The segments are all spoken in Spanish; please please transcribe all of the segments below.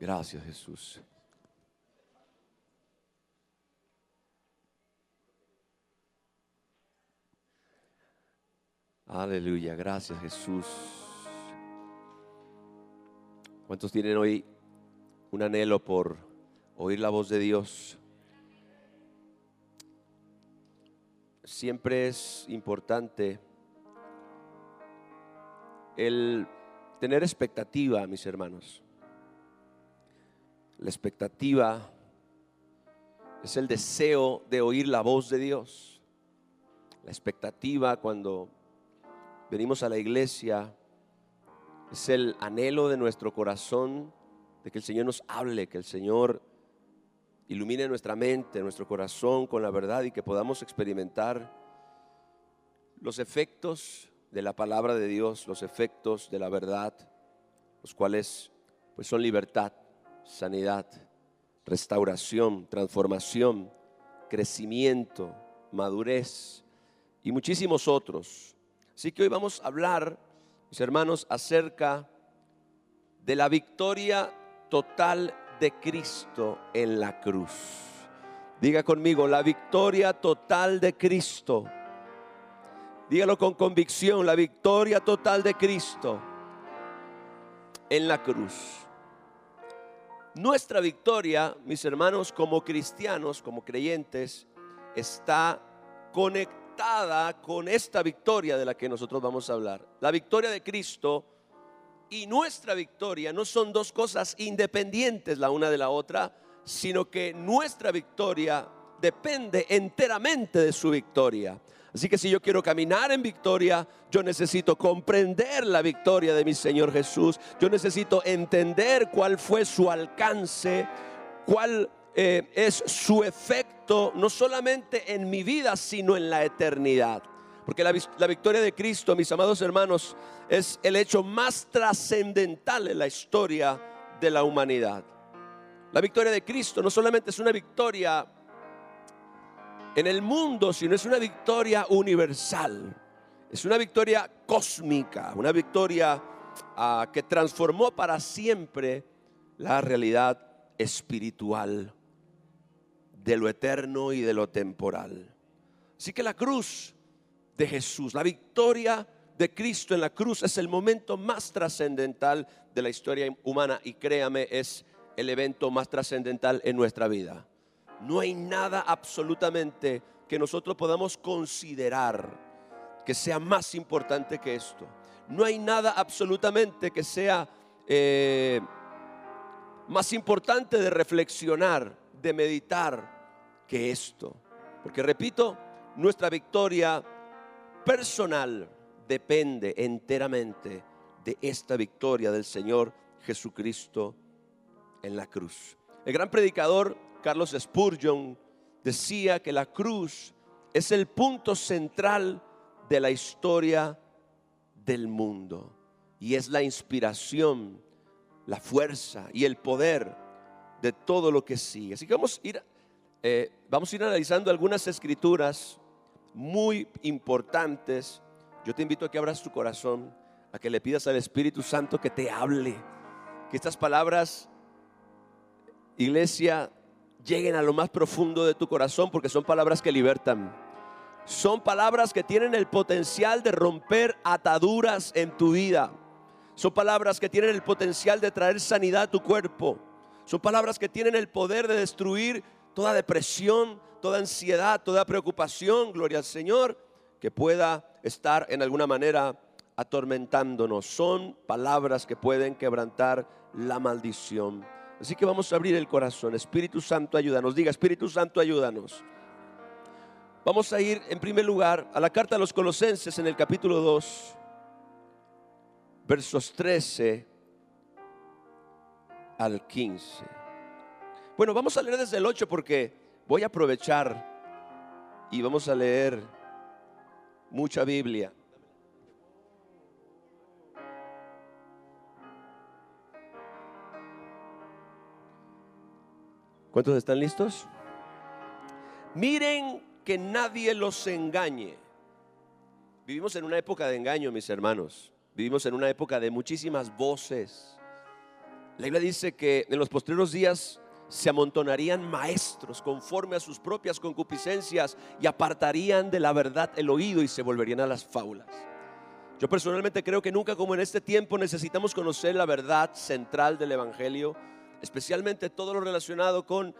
Gracias, Jesús. Aleluya, gracias, Jesús. ¿Cuántos tienen hoy un anhelo por oír la voz de Dios? Siempre es importante el tener expectativa, mis hermanos. La expectativa es el deseo de oír la voz de Dios. La expectativa cuando venimos a la iglesia es el anhelo de nuestro corazón de que el Señor nos hable, que el Señor ilumine nuestra mente, nuestro corazón con la verdad y que podamos experimentar los efectos de la palabra de Dios, los efectos de la verdad, los cuales pues son libertad, sanidad, restauración, transformación, crecimiento, madurez y muchísimos otros. Así que hoy vamos a hablar, mis hermanos, acerca de la victoria total de Cristo en la cruz. Diga conmigo, la victoria total de Cristo. Dígalo con convicción, la victoria total de Cristo en la cruz. Nuestra victoria, mis hermanos, como cristianos, como creyentes, está conectada con esta victoria de la que nosotros vamos a hablar. La victoria de Cristo y nuestra victoria no son dos cosas independientes la una de la otra, sino que nuestra victoria depende enteramente de su victoria. Así que si yo quiero caminar en victoria, yo necesito comprender la victoria de mi Señor Jesús. Yo necesito entender cuál fue su alcance, cuál es su efecto, no solamente en mi vida, sino en la eternidad. Porque la victoria de Cristo, mis amados hermanos, es el hecho más trascendental en la historia de la humanidad. La victoria de Cristo no solamente es una victoria en el mundo, sino es una victoria universal. Es una victoria cósmica, una victoria que transformó para siempre la realidad espiritual de lo eterno y de lo temporal. Así que la cruz de Jesús, la victoria de Cristo en la cruz es el momento más trascendental de la historia humana y créame, es el evento más trascendental en nuestra vida. No hay nada absolutamente que nosotros podamos considerar que sea más importante que esto. No hay nada absolutamente que sea más importante de reflexionar, de meditar que esto. Porque repito, nuestra victoria personal depende enteramente de esta victoria del Señor Jesucristo en la cruz. El gran predicador Carlos Spurgeon decía que la cruz es el punto central de la historia del mundo y es la inspiración, la fuerza y el poder de todo lo que sigue. Así que vamos a ir analizando algunas escrituras muy importantes. Yo te invito a que abras tu corazón, a que le pidas al Espíritu Santo que te hable, que estas palabras, iglesia, lleguen a lo más profundo de tu corazón, porque son palabras que libertan. Son palabras que tienen el potencial de romper ataduras en tu vida. Son palabras que tienen el potencial de traer sanidad a tu cuerpo. Son palabras que tienen el poder de destruir toda depresión, toda ansiedad, toda preocupación, gloria al Señor, que pueda estar en alguna manera atormentándonos. Son palabras que pueden quebrantar la maldición. Así que vamos a abrir el corazón. Espíritu Santo, ayúdanos. Diga, Espíritu Santo, ayúdanos. Vamos a ir en primer lugar a la carta a los Colosenses en el capítulo 2, versos 13 al 15. Bueno, vamos a leer desde el 8 porque voy a aprovechar y vamos a leer mucha Biblia. ¿Cuántos están listos? Miren que nadie los engañe. Vivimos en una época de engaño, mis hermanos. Vivimos en una época de muchísimas voces, La Biblia dice que en los postreros días se amontonarían maestros conforme a sus propias concupiscencias y apartarían de la verdad el oído y se volverían a las fábulas. Yo personalmente creo que nunca como en este tiempo necesitamos conocer la verdad central del Evangelio, especialmente todo lo relacionado con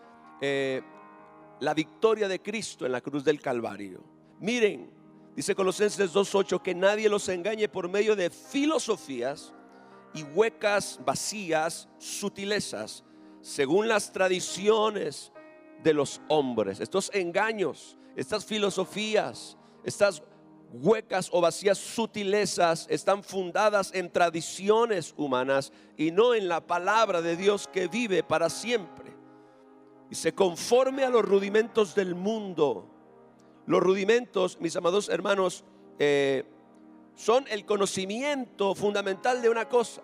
la victoria de Cristo en la cruz del Calvario. Miren, dice Colosenses 2:8, que nadie los engañe por medio de filosofías y huecas, vacías sutilezas, según las tradiciones de los hombres. Estos engaños, estas filosofías, estas huecas o vacías sutilezas están fundadas en tradiciones humanas y no en la palabra de Dios que vive para siempre. Y se conforme a los rudimentos del mundo. Los rudimentos, mis amados hermanos, son el conocimiento fundamental de una cosa,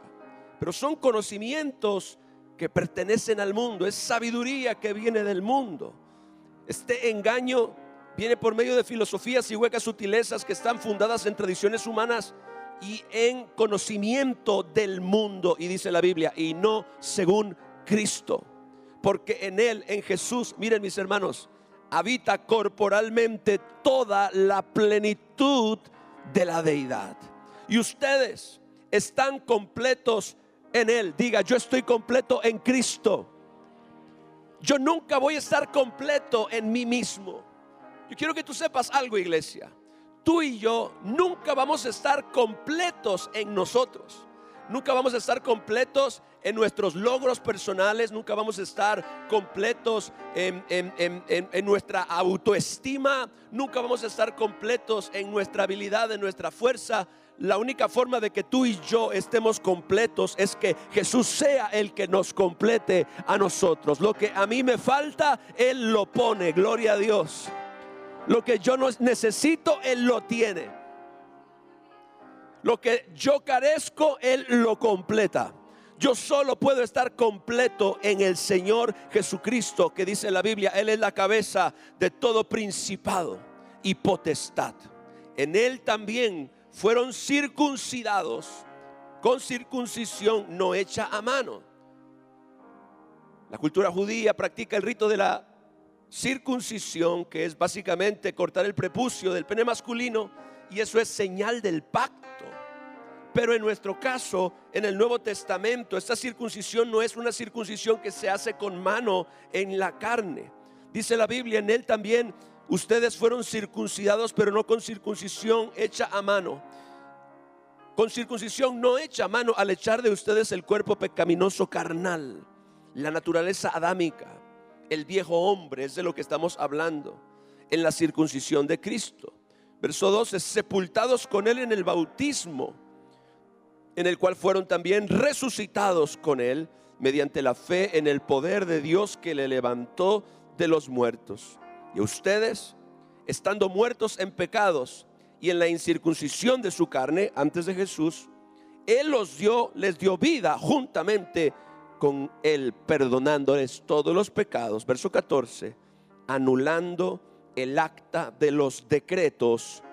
pero son conocimientos que pertenecen al mundo, es sabiduría que viene del mundo. Este engaño viene por medio de filosofías y huecas sutilezas que están fundadas en tradiciones humanas y en conocimiento del mundo, y dice la Biblia, y no según Cristo, porque en Él, en Jesús, miren mis hermanos, habita corporalmente toda la plenitud de la deidad. Y ustedes están completos en Él. Diga, yo estoy completo en Cristo. Yo nunca voy a estar completo en mí mismo. Yo quiero que tú sepas algo, iglesia. Tú y yo nunca vamos a estar completos en nosotros. Nunca vamos a estar completos en nuestros logros personales. Nunca vamos a estar completos en nuestra autoestima. Nunca vamos a estar completos en nuestra habilidad, en nuestra fuerza. La única forma de que tú y yo estemos completos es que Jesús sea el que nos complete a nosotros. Lo que a mí me falta, Él lo pone, gloria a Dios. Lo que yo no necesito, Él lo tiene. Lo que yo carezco, Él lo completa. Yo solo puedo estar completo en el Señor Jesucristo, que dice la Biblia, Él es la cabeza de todo principado y potestad. En Él también fueron circuncidados con circuncisión no hecha a mano. La cultura judía practica el rito de la circuncisión, que es básicamente cortar el prepucio del pene masculino, y eso es señal del pacto. Pero en nuestro caso, en el Nuevo Testamento, esta circuncisión no es una circuncisión que se hace con mano en la carne. Dice la Biblia, en Él también ustedes fueron circuncidados, pero no con circuncisión hecha a mano. Con circuncisión no hecha a mano al echar de ustedes el cuerpo pecaminoso carnal, la naturaleza adámica, el viejo hombre, es de lo que estamos hablando, en la circuncisión de Cristo. Verso 12, sepultados con Él en el bautismo, en el cual fueron también resucitados con Él mediante la fe en el poder de Dios que le levantó de los muertos. Y ustedes, estando muertos en pecados y en la incircuncisión de su carne, antes de Jesús, Él les dio vida juntamente con Él, perdonándoles todos los pecados. Verso 14, anulando el acta de los decretos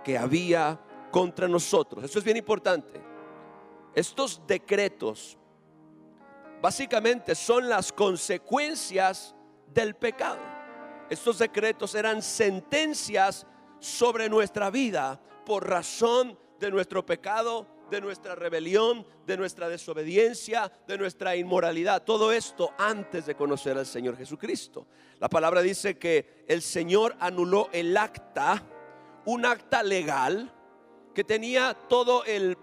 que había contra nosotros. Eso es bien importante. Estos decretos básicamente son las consecuencias del pecado. Estos decretos eran sentencias sobre nuestra vida por razón de nuestro pecado, de nuestra rebelión, de nuestra desobediencia, de nuestra inmoralidad. Todo esto antes de conocer al Señor Jesucristo. La palabra dice que el Señor anuló el acta, un acta legal que tenía todo el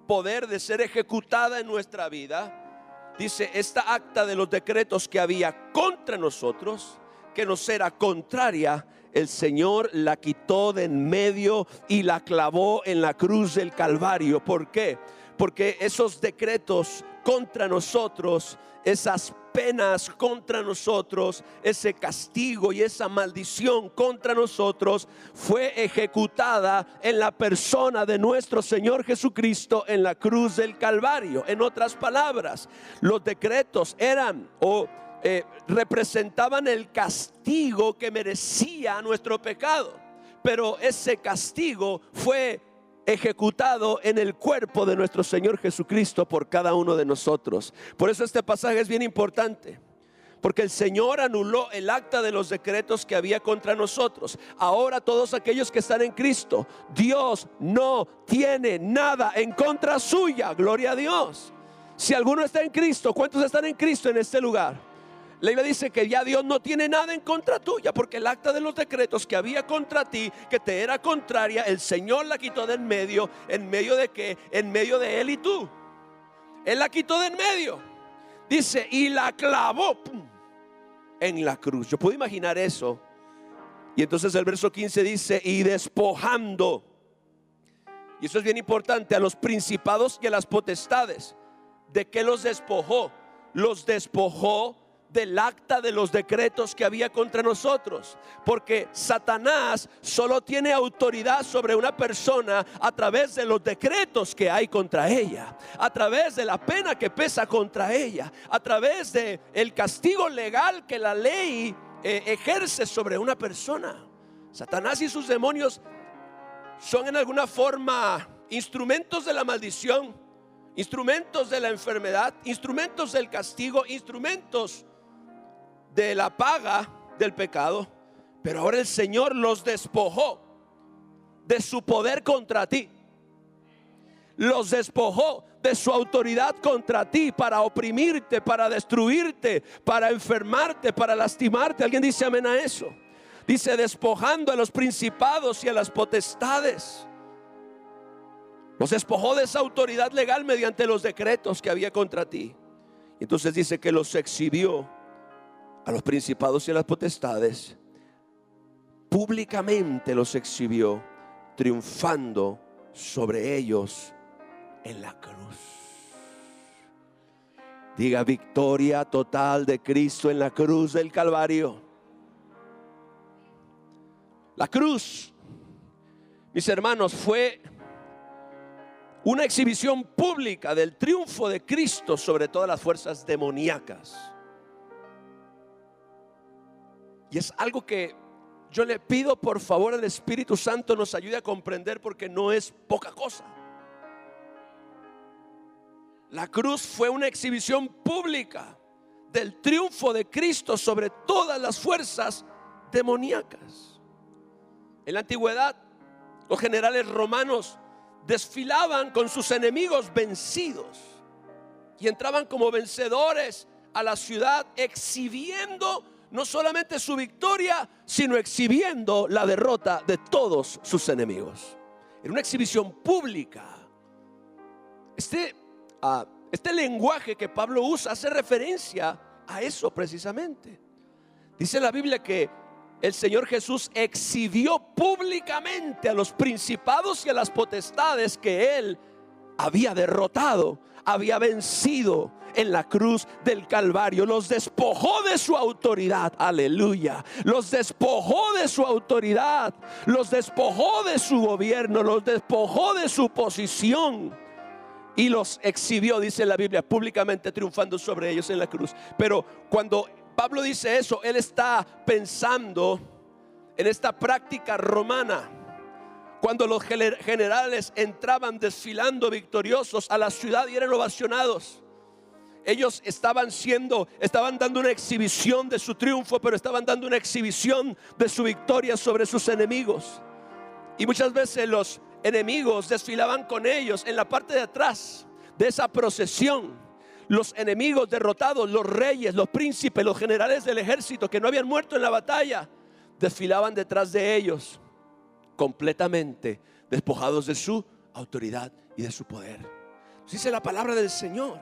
poder de ser ejecutada en nuestra vida. Dice, esta acta de los decretos que había contra nosotros, que nos era contraria, el Señor la quitó de en medio y la clavó en la cruz del Calvario. ¿Por qué? Porque esos decretos contra nosotros, esas penas contra nosotros, ese castigo y esa maldición contra nosotros fue ejecutada en la persona de nuestro Señor Jesucristo en la cruz del Calvario. En otras palabras, los decretos eran representaban el castigo que merecía nuestro pecado, pero ese castigo fue ejecutado en el cuerpo de nuestro Señor Jesucristo por cada uno de nosotros. Por eso este pasaje es bien importante, porque el Señor anuló el acta de los decretos que había contra nosotros. Ahora todos aquellos que están en Cristo, Dios no tiene nada en contra suya. Gloria a Dios. Si alguno está en Cristo, ¿cuántos están en Cristo en este lugar? La Biblia dice que ya Dios no tiene nada en contra tuya, porque el acta de los decretos que había contra ti, que te era contraria, el Señor la quitó de en medio. ¿En medio de qué? En medio de Él y tú. Él la quitó de en medio. Dice, y la clavó, ¡pum!, en la cruz. Yo puedo imaginar eso. Y entonces el verso 15 dice, y despojando, y eso es bien importante, a los principados y a las potestades. ¿De qué los despojó? Los despojó del acta de los decretos que había contra nosotros, porque Satanás solo tiene autoridad sobre una persona a través de los decretos que hay contra ella, a través de la pena que pesa contra ella, a través de el castigo legal que la ley ejerce sobre una persona. Satanás y sus demonios son en alguna forma instrumentos de la maldición, instrumentos de la enfermedad, instrumentos del castigo, instrumentos de la paga del pecado. Pero ahora el Señor los despojó de su poder contra ti, los despojó de su autoridad contra ti, para oprimirte, para destruirte, para enfermarte, para lastimarte. ¿Alguien dice amén a eso? Dice, despojando a los principados y a las potestades. Los despojó de esa autoridad legal mediante los decretos que había contra ti. Entonces dice que los exhibió a los principados y a las potestades. Públicamente los exhibió, triunfando sobre ellos en la cruz. Diga, victoria total de Cristo en la cruz del Calvario. La cruz, mis hermanos, fue una exhibición pública del triunfo de Cristo sobre todas las fuerzas demoníacas. Y es algo que yo le pido, por favor, al Espíritu Santo nos ayude a comprender, porque no es poca cosa. La cruz fue una exhibición pública del triunfo de Cristo sobre todas las fuerzas demoníacas. En la antigüedad, los generales romanos desfilaban con sus enemigos vencidos y entraban como vencedores a la ciudad, exhibiendo no solamente su victoria, sino exhibiendo la derrota de todos sus enemigos. Era una exhibición pública. Este lenguaje que Pablo usa hace referencia a eso precisamente. Dice la Biblia que el Señor Jesús exhibió públicamente a los principados y a las potestades que Él había derrotado, había vencido en la cruz del Calvario. Los despojó de su autoridad, aleluya. Los despojó de su autoridad, los despojó de su gobierno, los despojó de su posición y los exhibió, dice la Biblia, públicamente, triunfando sobre ellos en la cruz. Pero cuando Pablo dice eso, él está pensando en esta práctica romana. Cuando los generales entraban desfilando victoriosos a la ciudad y eran ovacionados, ellos estaban dando una exhibición de su triunfo, pero estaban dando una exhibición de su victoria sobre sus enemigos. Y muchas veces los enemigos desfilaban con ellos en la parte de atrás de esa procesión. Los enemigos derrotados, los reyes, los príncipes, los generales del ejército que no habían muerto en la batalla, desfilaban detrás de ellos, completamente despojados de su autoridad y de su poder. Dice la palabra del Señor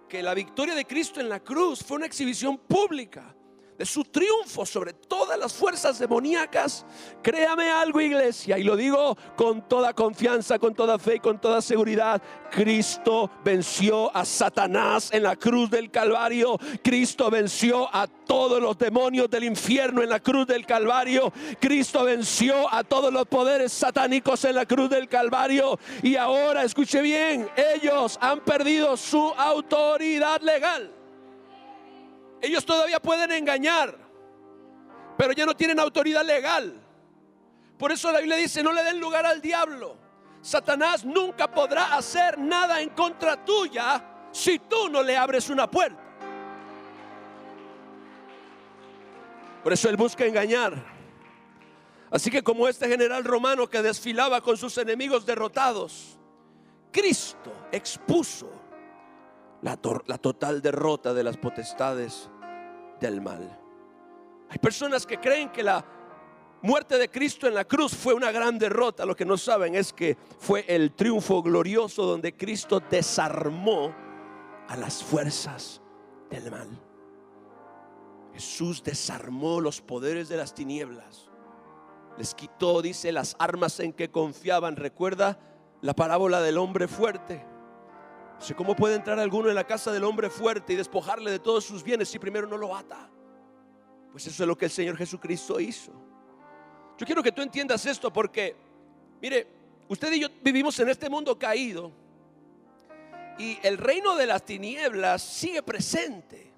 que la victoria de Cristo en la cruz fue una exhibición pública de su triunfo sobre todas las fuerzas demoníacas. Créame algo, iglesia, y lo digo con toda confianza, con toda fe y con toda seguridad: Cristo venció a Satanás en la cruz del Calvario. Cristo venció a todos los demonios del infierno en la cruz del Calvario. Cristo venció a todos los poderes satánicos en la cruz del Calvario. Y ahora, escuche bien, ellos han perdido su autoridad legal. Ellos todavía pueden engañar, pero ya no tienen autoridad legal. Por eso la Biblia dice: no le den lugar al diablo. Satanás nunca podrá hacer nada en contra tuya si tú no le abres una puerta. Por eso él busca engañar. Así que como este general romano que desfilaba con sus enemigos derrotados, Cristo expuso la total derrota de las potestades del mal. Hay personas que creen que la muerte de Cristo en la cruz fue una gran derrota. Lo que no saben es que fue el triunfo glorioso donde Cristo desarmó a las fuerzas del mal. Jesús desarmó los poderes de las tinieblas. Les quitó, dice, las armas en que confiaban. Recuerda la parábola del hombre fuerte. ¿Cómo puede entrar alguno en la casa del hombre fuerte y despojarle de todos sus bienes si primero no lo ata? Pues eso es lo que el Señor Jesucristo hizo. Yo quiero que tú entiendas esto porque, mire, usted y yo vivimos en este mundo caído y el reino de las tinieblas sigue presente.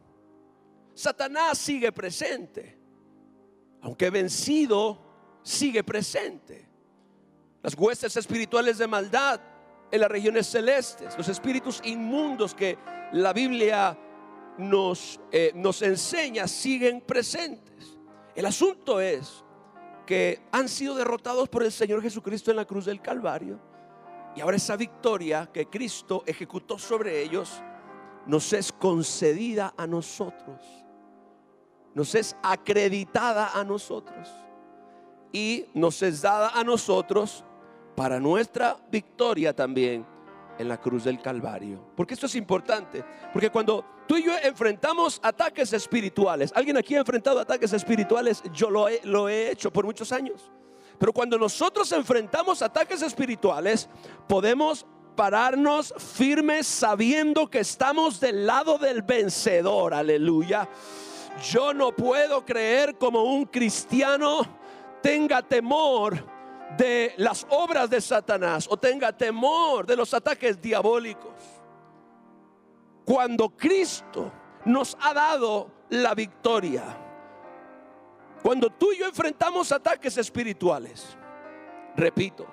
Satanás sigue presente. Aunque vencido, sigue presente. Las huestes espirituales de maldad en las regiones celestes, los espíritus inmundos que la Biblia nos enseña, siguen presentes. El asunto es que han sido derrotados por el Señor Jesucristo en la cruz del Calvario, y ahora esa victoria que Cristo ejecutó sobre ellos nos es concedida a nosotros, nos es acreditada a nosotros y nos es dada a nosotros para nuestra victoria también en la cruz del Calvario. Porque esto es importante, porque cuando tú y yo enfrentamos ataques espirituales, ¿alguien aquí ha enfrentado ataques espirituales? Yo lo he hecho por muchos años. Pero cuando nosotros enfrentamos ataques espirituales, podemos pararnos firmes sabiendo que estamos del lado del vencedor. Aleluya. Yo no puedo creer como un cristiano tenga temor de las obras de Satanás o tenga temor de los ataques diabólicos, cuando Cristo nos ha dado la victoria. Cuando tú y yo enfrentamos ataques espirituales, repito,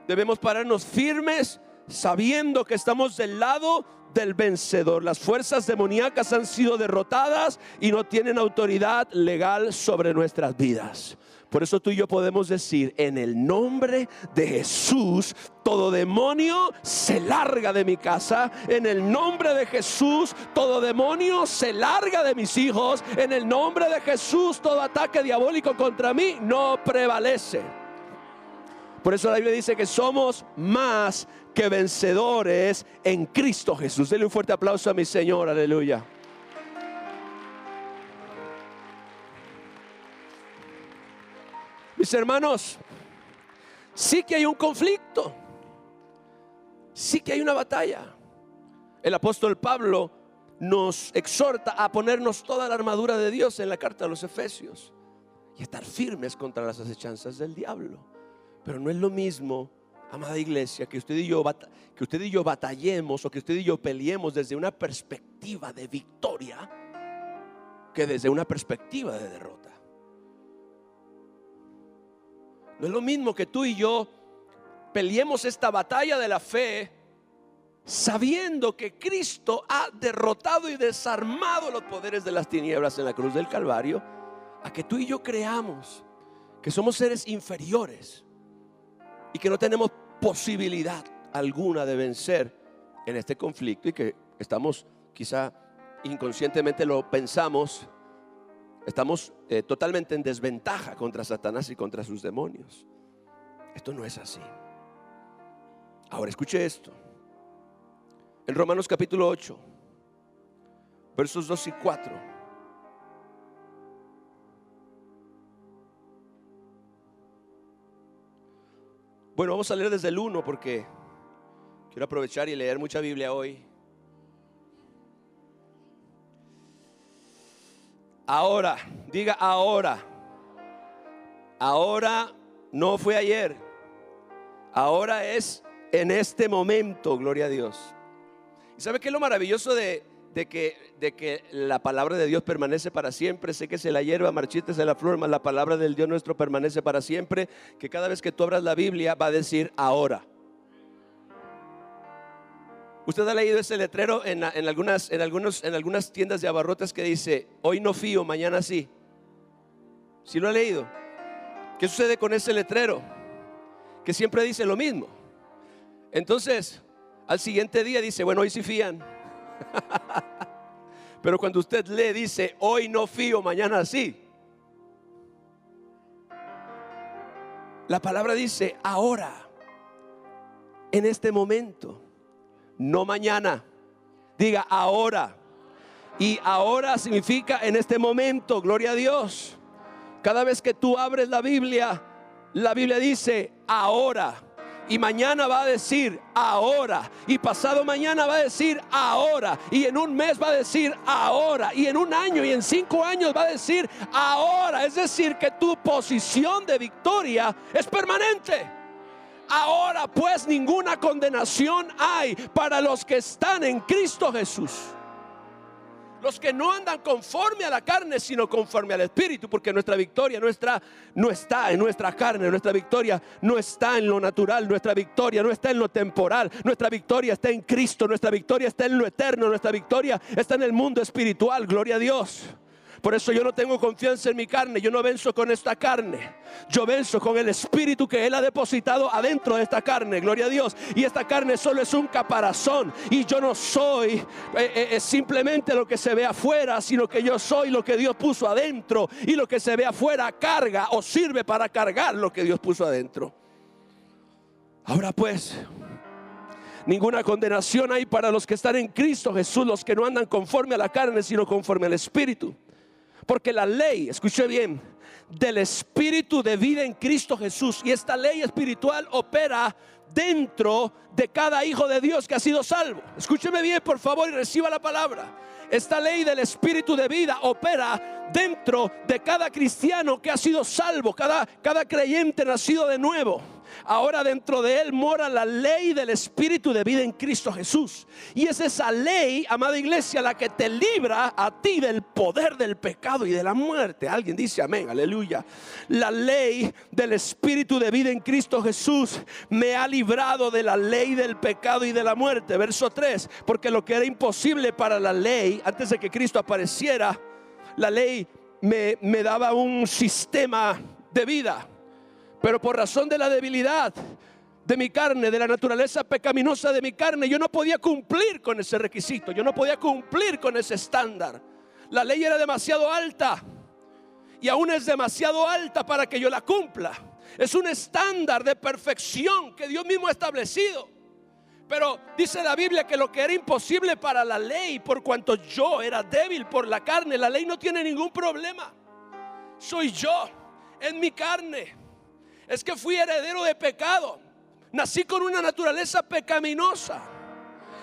debemos pararnos firmes sabiendo que estamos del lado del vencedor. Las fuerzas demoníacas han sido derrotadas y no tienen autoridad legal sobre nuestras vidas. Por eso tú y yo podemos decir: en el nombre de Jesús, todo demonio se larga de mi casa. En el nombre de Jesús, todo demonio se larga de mis hijos. En el nombre de Jesús, todo ataque diabólico contra mí no prevalece. Por eso la Biblia dice que somos más que vencedores en Cristo Jesús. Denle un fuerte aplauso a mi Señor, aleluya. Mis hermanos, sí que hay un conflicto, sí que hay una batalla. El apóstol Pablo nos exhorta a ponernos toda la armadura de Dios en la carta a los Efesios y estar firmes contra las acechanzas del diablo. Pero no es lo mismo, amada iglesia, que usted y yo batallemos o que usted y yo peleemos desde una perspectiva de victoria que desde una perspectiva de derrota. No es lo mismo que tú y yo peleemos esta batalla de la fe sabiendo que Cristo ha derrotado y desarmado los poderes de las tinieblas en la cruz del Calvario, a que tú y yo creamos que somos seres inferiores y que no tenemos posibilidad alguna de vencer en este conflicto, y que estamos, quizá inconscientemente lo pensamos, estamos totalmente en desventaja contra Satanás y contra sus demonios. Esto no es así. Ahora escuche esto. En Romanos capítulo 8, versos 2 y 4. Bueno, vamos a leer desde el 1 porque quiero aprovechar y leer mucha Biblia hoy. Ahora, diga ahora. Ahora no fue ayer. Ahora es en este momento, gloria a Dios. ¿Y sabe qué es lo maravilloso de que la palabra de Dios permanece para siempre? Sé que se la hierba, marchítese la flor, mas la palabra del Dios nuestro permanece para siempre. Que cada vez que tú abras la Biblia va a decir ahora. Usted ha leído ese letrero en algunas tiendas de abarrotes que dice: hoy no fío, mañana sí. ¿Sí lo ha leído? ¿Qué sucede con ese letrero? Que siempre dice lo mismo. Entonces, al siguiente día dice: bueno, hoy sí fían. Pero cuando usted lee, dice: hoy no fío, mañana sí. La palabra dice: ahora, en este momento, no mañana. Diga ahora. Y ahora significa en este momento. Gloria a Dios. Cada vez que tú abres la Biblia dice ahora. Y mañana va a decir ahora. Y pasado mañana va a decir ahora. Y en un mes va a decir ahora. Y en un año y en 5 años va a decir ahora. Es decir, que tu posición de victoria es permanente. Ahora pues ninguna condenación hay para los que están en Cristo Jesús. Los que no andan conforme a la carne, sino conforme al Espíritu. Porque nuestra victoria no está en nuestra carne. Nuestra victoria no está en lo natural. Nuestra victoria no está en lo temporal. Nuestra victoria está en Cristo. Nuestra victoria está en lo eterno. Nuestra victoria está en el mundo espiritual. Gloria a Dios. Por eso yo no tengo confianza en mi carne. Yo no venzo con esta carne. Yo venzo con el Espíritu que Él ha depositado adentro de esta carne. Gloria a Dios. Y esta carne solo es un caparazón. Y yo no soy simplemente lo que se ve afuera, sino que yo soy lo que Dios puso adentro. Y lo que se ve afuera carga o sirve para cargar lo que Dios puso adentro. Ahora pues, ninguna condenación hay para los que están en Cristo Jesús, los que no andan conforme a la carne, sino conforme al Espíritu. Porque la ley, escuche bien, del Espíritu de vida en Cristo Jesús, y esta ley espiritual opera dentro de cada hijo de Dios que ha sido salvo. Escúcheme bien, por favor, y reciba la palabra. Esta ley del Espíritu de vida opera dentro de cada cristiano que ha sido salvo, cada creyente nacido de nuevo. Ahora dentro de él mora la ley del Espíritu de vida en Cristo Jesús. Y es esa ley, amada iglesia, la que te libra a ti del poder del pecado y de la muerte. Alguien dice amén, aleluya. La ley del Espíritu de vida en Cristo Jesús me ha librado de la ley del pecado y de la muerte. Verso 3: porque lo que era imposible para la ley, antes de que Cristo apareciera, la ley me daba un sistema de vida. Pero por razón de la debilidad de mi carne, de la naturaleza pecaminosa de mi carne, yo no podía cumplir con ese requisito. Yo no podía cumplir con ese estándar. La ley era demasiado alta. Y aún es demasiado alta para que yo la cumpla. Es un estándar de perfección que Dios mismo ha establecido. Pero dice la Biblia que lo que era imposible para la ley, por cuanto yo era débil por la carne, la ley no tiene ningún problema. Soy yo en mi carne. Es que fui heredero de pecado. Nací con una naturaleza pecaminosa.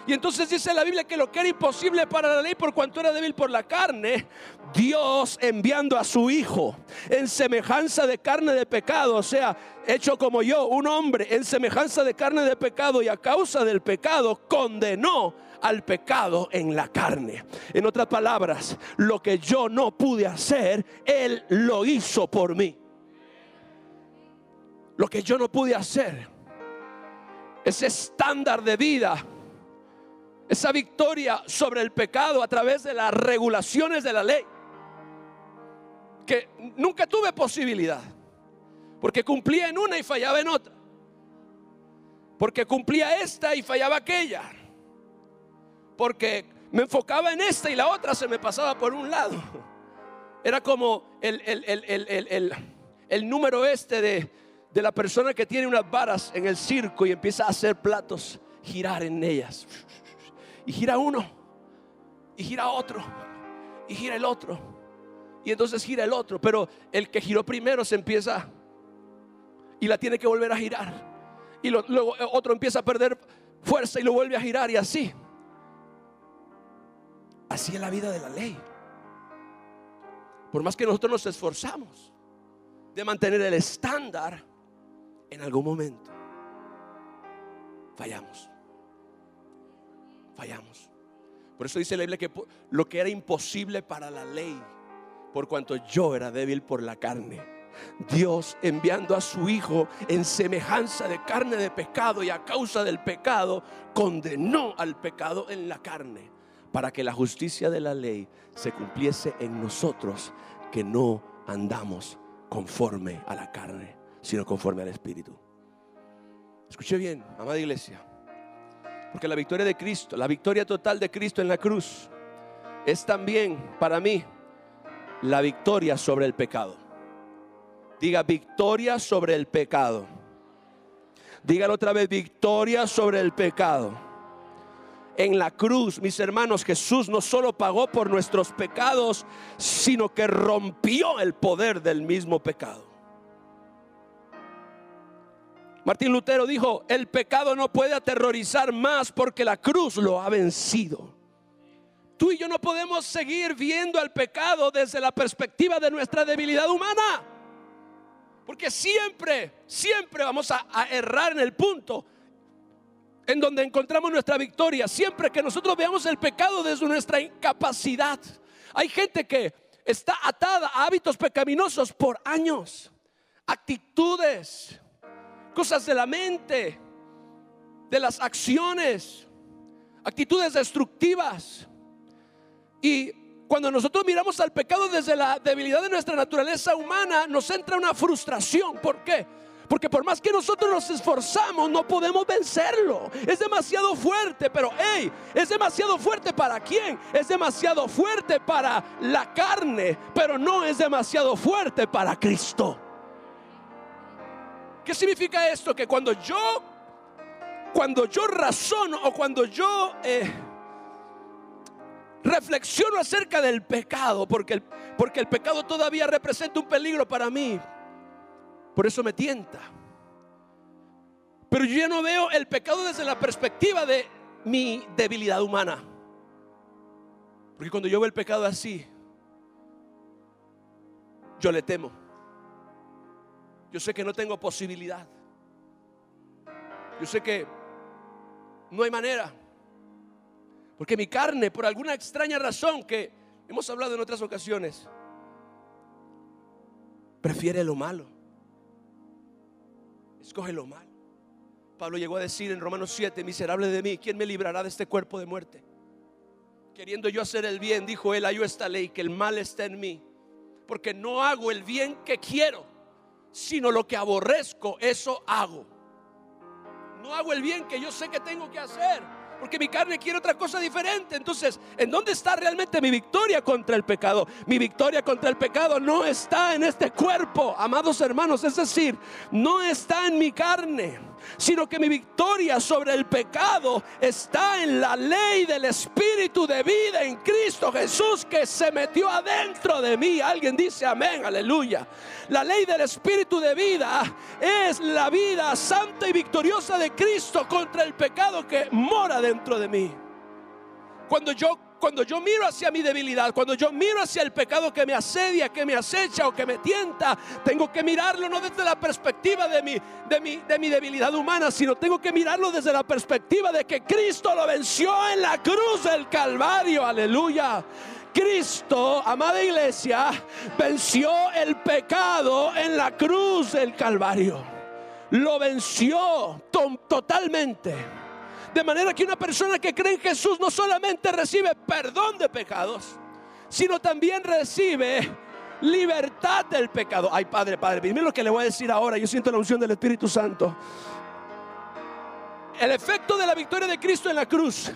Y entonces dice la Biblia que lo que era imposible para la ley, por cuanto era débil por la carne, Dios enviando a su Hijo en semejanza de carne de pecado, o sea, hecho como yo, un hombre en semejanza de carne de pecado, y a causa del pecado condenó al pecado en la carne. En otras palabras, lo que yo no pude hacer, Él lo hizo por mí. Lo que yo no pude hacer, ese estándar de vida, esa victoria sobre el pecado a través de las regulaciones de la ley, que nunca tuve posibilidad, porque cumplía en una y fallaba en otra, porque cumplía esta y fallaba aquella, porque me enfocaba en esta y la otra se me pasaba por un lado. Era como el número de la persona que tiene unas varas en el circo y empieza a hacer platos, girar en ellas. Y gira uno, y gira otro, y gira el otro, y entonces gira el otro. Pero el que giró primero se empieza y la tiene que volver a girar, y luego otro empieza a perder fuerza y lo vuelve a girar, y así es la vida de la ley. Por más que nosotros nos esforzamos de mantener el estándar, en algún momento fallamos. Por eso dice la Biblia que lo que era imposible para la ley, por cuanto yo era débil por la carne, Dios, enviando a su Hijo en semejanza de carne de pecado y a causa del pecado, condenó al pecado en la carne, para que la justicia de la ley se cumpliese en nosotros, que no andamos conforme a la carne, sino conforme al Espíritu. Escuche bien, amada iglesia, porque la victoria de Cristo, la victoria total de Cristo en la cruz, es también para mí la victoria sobre el pecado. Diga: victoria sobre el pecado. Dígalo otra vez: victoria sobre el pecado. En la cruz, mis hermanos, Jesús no solo pagó por nuestros pecados, sino que rompió el poder del mismo pecado. Martín Lutero dijo: el pecado no puede aterrorizar más, porque la cruz lo ha vencido. Tú y yo no podemos seguir viendo al pecado desde la perspectiva de nuestra debilidad humana, porque siempre vamos a errar en el punto en donde encontramos nuestra victoria. Siempre que nosotros veamos el pecado desde nuestra incapacidad. Hay gente que está atada a hábitos pecaminosos por años, actitudes, cosas de la mente, de las acciones, actitudes destructivas. Y cuando nosotros miramos al pecado desde la debilidad de nuestra naturaleza humana, nos entra una frustración. ¿Por qué? Porque por más que nosotros nos esforzamos, no podemos vencerlo. Es demasiado fuerte. Pero hey, ¿es demasiado fuerte para quién? Es demasiado fuerte para la carne, pero no es demasiado fuerte para Cristo. ¿Qué significa esto? Que cuando yo razono, o cuando yo reflexiono acerca del pecado, porque el pecado todavía representa un peligro para mí, por eso me tienta. Pero yo ya no veo el pecado desde la perspectiva de mi debilidad humana, porque cuando yo veo el pecado así, yo le temo. Yo sé que no tengo posibilidad. Yo sé que no hay manera, porque mi carne, por alguna extraña razón que hemos hablado en otras ocasiones, prefiere lo malo, escoge lo malo. Pablo llegó a decir en Romanos 7: miserable de mí, ¿quién me librará de este cuerpo de muerte? Queriendo yo hacer el bien, dijo él, hallo esta ley, que el mal está en mí, porque no hago el bien que quiero, sino lo que aborrezco, eso hago. No hago el bien que yo sé que tengo que hacer, porque mi carne quiere otra cosa diferente. Entonces, ¿en dónde está realmente mi victoria contra el pecado? Mi victoria contra el pecado no está en este cuerpo, amados hermanos. Es decir, no está en mi carne, sino que mi victoria sobre el pecado está en la ley del Espíritu de vida en Cristo Jesús, que se metió adentro de mí. Alguien dice amén, aleluya. La ley del Espíritu de vida es la vida santa y victoriosa de Cristo contra el pecado que mora dentro de mí. Cuando yo miro hacia mi debilidad, cuando yo miro hacia el pecado que me asedia, que me acecha o que me tienta, tengo que mirarlo no desde la perspectiva de mi debilidad humana, sino tengo que mirarlo desde la perspectiva de que Cristo lo venció en la cruz del Calvario. Aleluya. Cristo, amada iglesia, venció el pecado en la cruz del Calvario. Lo venció totalmente. De manera que una persona que cree en Jesús no solamente recibe perdón de pecados, sino también recibe libertad del pecado. Ay, Padre, mire lo que le voy a decir ahora. Yo siento la unción del Espíritu Santo. El efecto de la victoria de Cristo en la cruz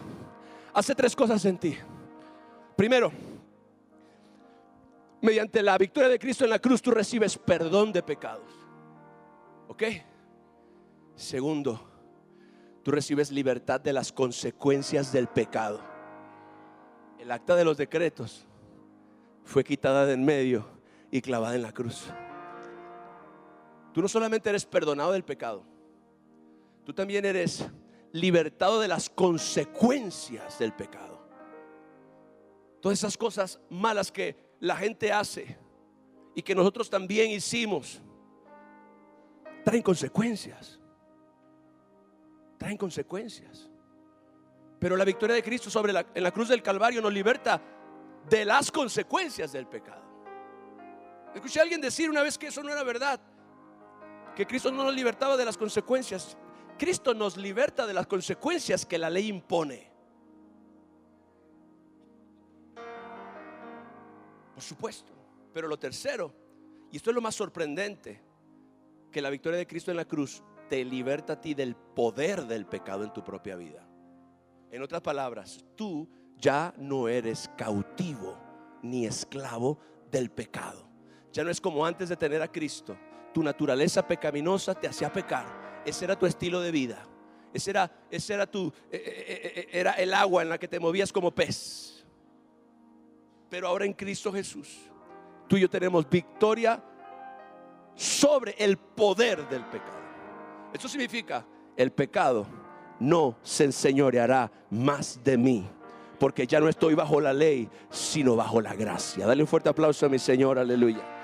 hace tres cosas en ti. Primero, mediante la victoria de Cristo en la cruz, tú recibes perdón de pecados. ¿Ok? Segundo, tú recibes libertad de las consecuencias del pecado. El acta de los decretos fue quitada de en medio y clavada en la cruz. Tú no solamente eres perdonado del pecado, tú también eres libertado de las consecuencias del pecado. Todas esas cosas malas que la gente hace y que nosotros también hicimos traen consecuencias. Traen consecuencias. Pero la victoria de Cristo en la cruz del Calvario nos liberta de las consecuencias del pecado. Escuché a alguien decir una vez que eso no era verdad, que Cristo no nos libertaba de las consecuencias. Cristo nos liberta de las consecuencias que la ley impone. Por supuesto. Pero lo tercero, y esto es lo más sorprendente, que la victoria de Cristo en la cruz te liberta a ti del poder del pecado en tu propia vida. En otras palabras, tú ya no eres cautivo ni esclavo del pecado. Ya no es como antes de tener a Cristo. Tu naturaleza pecaminosa te hacía pecar. Ese era tu estilo de vida. Ese era el agua en la que te movías como pez. Pero ahora en Cristo Jesús, tú y yo tenemos victoria sobre el poder del pecado. Esto significa: el pecado no se enseñoreará más de mí, porque ya no estoy bajo la ley, sino bajo la gracia. Dale un fuerte aplauso a mi Señor, aleluya.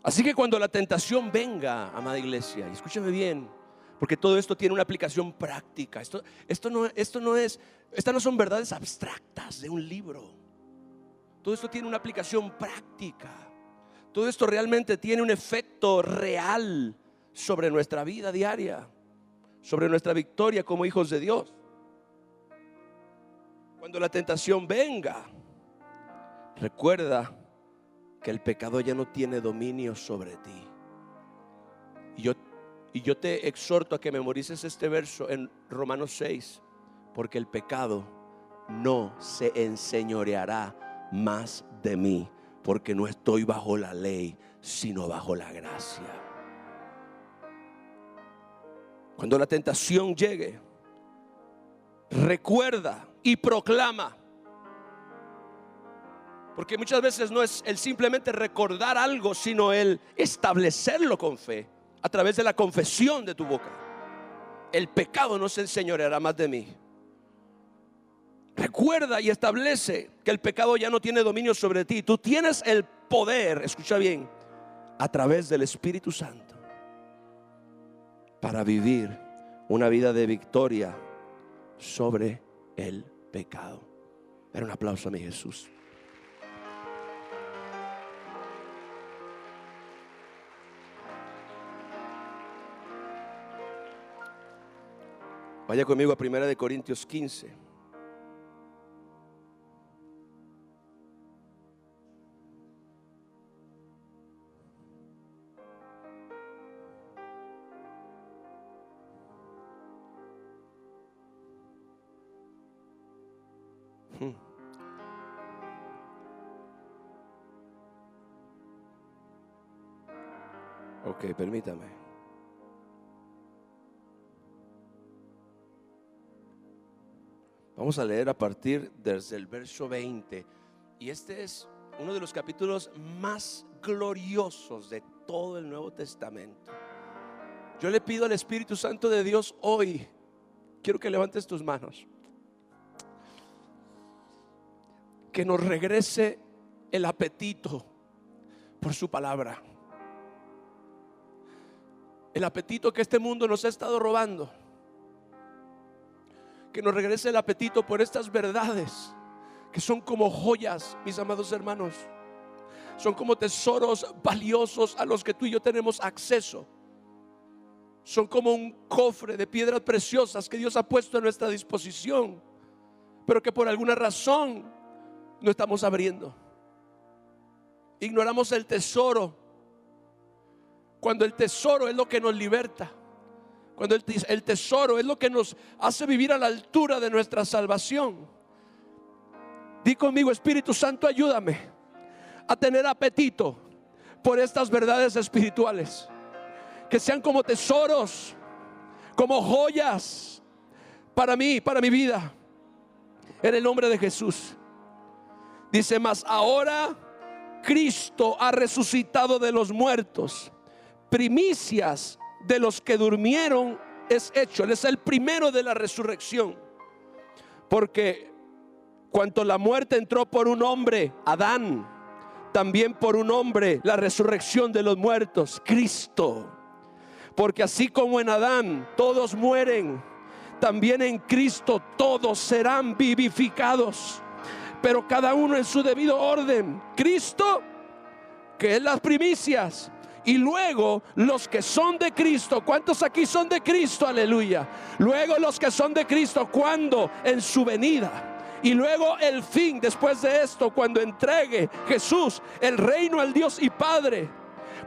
Así que cuando la tentación venga, amada iglesia, y escúchame bien, porque todo esto tiene una aplicación práctica. Estas no son verdades abstractas de un libro. Todo esto tiene una aplicación práctica. Todo esto realmente tiene un efecto real sobre nuestra vida diaria, sobre nuestra victoria como hijos de Dios. Cuando la tentación venga, recuerda que el pecado ya no tiene dominio sobre ti. Y yo te exhorto a que memorices este verso en Romanos 6, porque el pecado no se enseñoreará más de mí, porque no estoy bajo la ley, sino bajo la gracia. Cuando la tentación llegue, recuerda y proclama. Porque muchas veces no es el simplemente recordar algo, sino el establecerlo con fe a través de la confesión de tu boca. El pecado no se enseñoreará más de mí. Recuerda y establece que el pecado ya no tiene dominio sobre ti. Tú tienes el poder, escucha bien, a través del Espíritu Santo, para vivir una vida de victoria sobre el pecado. Dar un aplauso a mi Jesús. Vaya conmigo a 1 Corintios 15. Ok, permítame. Vamos a leer a partir desde el verso 20. Y este es uno de los capítulos más gloriosos de todo el Nuevo Testamento. Yo le pido al Espíritu Santo de Dios hoy, quiero que levantes tus manos, que nos regrese el apetito por su palabra. El apetito que este mundo nos ha estado robando. Que nos regrese el apetito por estas verdades que son como joyas, mis amados hermanos. Son como tesoros valiosos a los que tú y yo tenemos acceso. Son como un cofre de piedras preciosas que Dios ha puesto a nuestra disposición, pero que por alguna razón no estamos abriendo. Ignoramos el tesoro, cuando el tesoro es lo que nos liberta. Cuando el tesoro es lo que nos hace vivir a la altura de nuestra salvación. Di conmigo: Espíritu Santo, ayúdame a tener apetito por estas verdades espirituales, que sean como tesoros, como joyas para mí, para mi vida, en el nombre de Jesús. Dice: mas ahora Cristo ha resucitado de los muertos, primicias de los que durmieron es hecho. Él es el primero de la resurrección. Porque cuanto la muerte entró por un hombre, Adán, también por un hombre la resurrección de los muertos, Cristo. Porque así como en Adán todos mueren, también en Cristo todos serán vivificados, pero cada uno en su debido orden. Cristo, que es las primicias, y luego los que son de Cristo. ¿Cuántos aquí son de Cristo? Aleluya. Luego los que son de Cristo, ¿cuándo? En su venida. Y luego el fin, después de esto, cuando entregue Jesús el reino al Dios y Padre,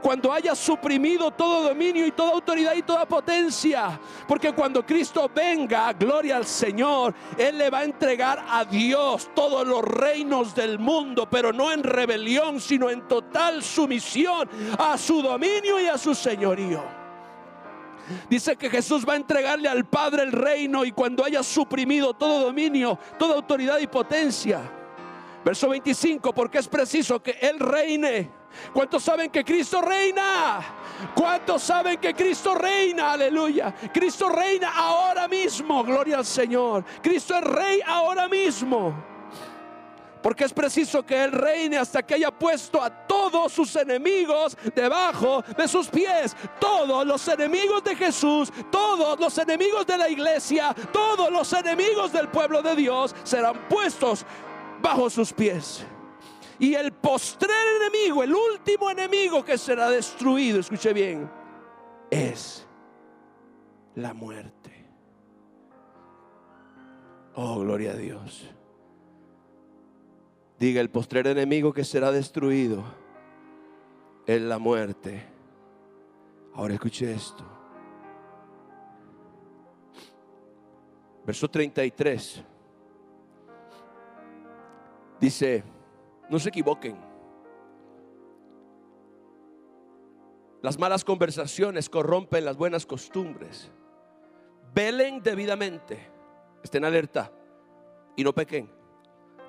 cuando haya suprimido todo dominio y toda autoridad y toda potencia. Porque cuando Cristo venga, gloria al Señor, Él le va a entregar a Dios todos los reinos del mundo, pero no en rebelión, sino en total sumisión a su dominio y a su señorío. Dice que Jesús va a entregarle al Padre el reino, y cuando haya suprimido todo dominio, toda autoridad y potencia. Verso 25, porque es preciso que Él reine. ¿Cuántos saben que Cristo reina? ¿Cuántos saben que Cristo reina? Aleluya. Cristo reina ahora mismo, gloria al Señor. Cristo es Rey ahora mismo. Porque es preciso que Él reine hasta que haya puesto a todos sus enemigos debajo de sus pies. Todos los enemigos de Jesús, todos los enemigos de la iglesia, todos los enemigos del pueblo de Dios serán puestos bajo sus pies. Y el postrer enemigo, el último enemigo que será destruido, escuche bien, es la muerte. Oh, gloria a Dios. Diga: el postrer enemigo que será destruido es la muerte. Ahora escuche esto. Verso 33. Dice: no se equivoquen. Las malas conversaciones corrompen las buenas costumbres. Velen debidamente, estén alerta y no pequen,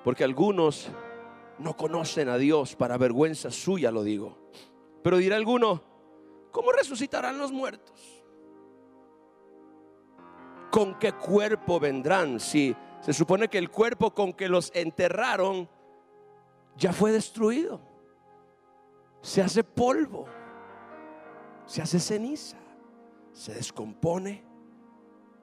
porque algunos no conocen a Dios, para vergüenza suya lo digo. Pero dirá alguno: ¿cómo resucitarán los muertos? ¿Con qué cuerpo vendrán? Si se supone que el cuerpo con que los enterraron ya fue destruido, se hace polvo, se hace ceniza, se descompone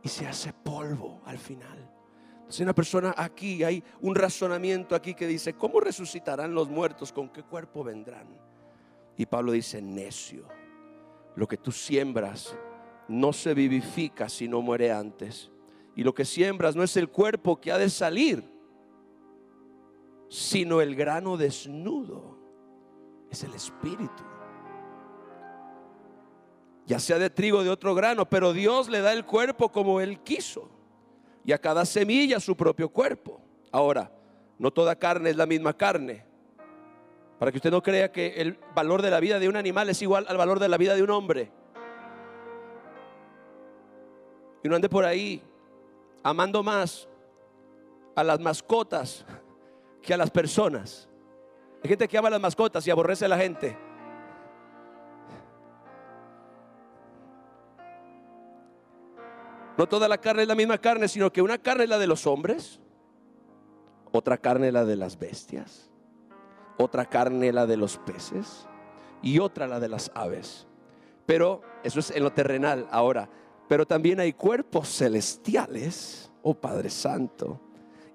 y se hace polvo al final. Entonces, una persona aquí, hay un razonamiento aquí que dice: ¿cómo resucitarán los muertos? ¿Con qué cuerpo vendrán? Y Pablo dice: necio, lo que tú siembras no se vivifica si no muere antes. Y lo que siembras no es el cuerpo que ha de salir, sino el grano desnudo, es el espíritu, ya sea de trigo o de otro grano. Pero Dios le da el cuerpo como Él quiso, y a cada semilla su propio cuerpo. Ahora, no toda carne es la misma carne, para que usted no crea que el valor de la vida de un animal es igual al valor de la vida de un hombre, y no ande por ahí amando más a las mascotas que a las personas. Hay gente que ama a las mascotas y aborrece a la gente. No toda la carne es la misma carne, sino que una carne es la de los hombres, otra carne es la de las bestias, otra carne es la de los peces y otra la de las aves. Pero eso es en lo terrenal. Ahora, pero también hay cuerpos celestiales, oh Padre Santo,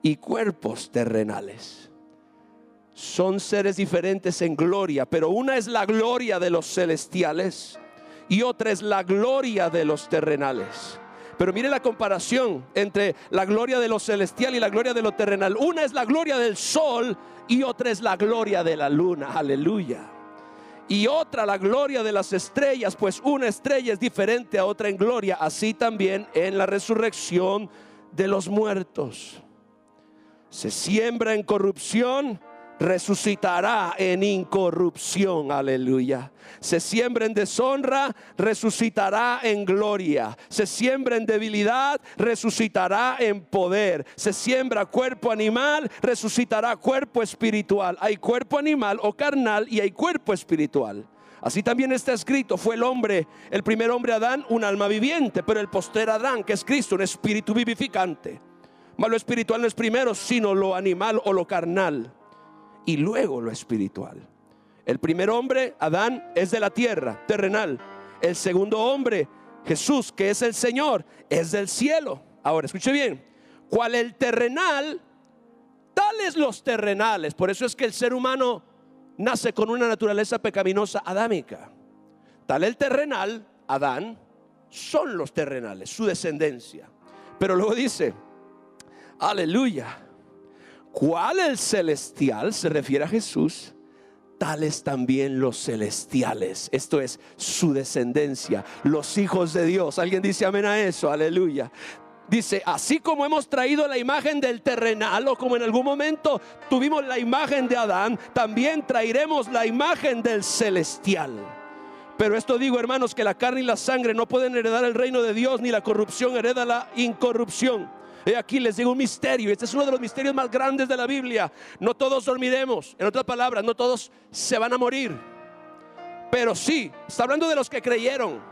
y cuerpos terrenales. Son seres diferentes en gloria, pero una es la gloria de los celestiales y otra es la gloria de los terrenales. Pero mire la comparación entre la gloria de lo celestial y la gloria de lo terrenal. Una es la gloria del sol y otra es la gloria de la luna. Aleluya. Y otra la gloria de las estrellas, pues una estrella es diferente a otra en gloria. Así también en la resurrección de los muertos. Se siembra en corrupción, resucitará en incorrupción. Aleluya. Se siembra en deshonra, resucitará en gloria. Se siembra en debilidad, resucitará en poder. Se siembra cuerpo animal, resucitará cuerpo espiritual. Hay cuerpo animal o carnal y hay cuerpo espiritual. Así también está escrito: fue el hombre, el primer hombre Adán, un alma viviente, pero el postrer Adán, que es Cristo, un espíritu vivificante. Mas lo espiritual no es primero, sino lo animal o lo carnal, y luego lo espiritual. El primer hombre, Adán, es de la tierra, terrenal. El segundo hombre, Jesús, que es el Señor, es del cielo. Ahora, escuche bien. Cual el terrenal, tales los terrenales. Por eso es que el ser humano nace con una naturaleza pecaminosa adámica. Tal el terrenal, Adán, son los terrenales, su descendencia. Pero luego dice, aleluya, cual el celestial, se refiere a Jesús, tales también los celestiales. Esto es su descendencia, los hijos de Dios. ¿Alguien dice amén a eso? Aleluya. Dice, así como hemos traído la imagen del terrenal, o como en algún momento tuvimos la imagen de Adán, también traeremos la imagen del celestial. Pero esto digo, hermanos, que la carne y la sangre no pueden heredar el reino de Dios, ni la corrupción hereda la incorrupción. He aquí les digo un misterio. Este es uno de los misterios más grandes de la Biblia. No todos dormiremos. En otras palabras, no todos se van a morir. Pero sí, está hablando de los que creyeron.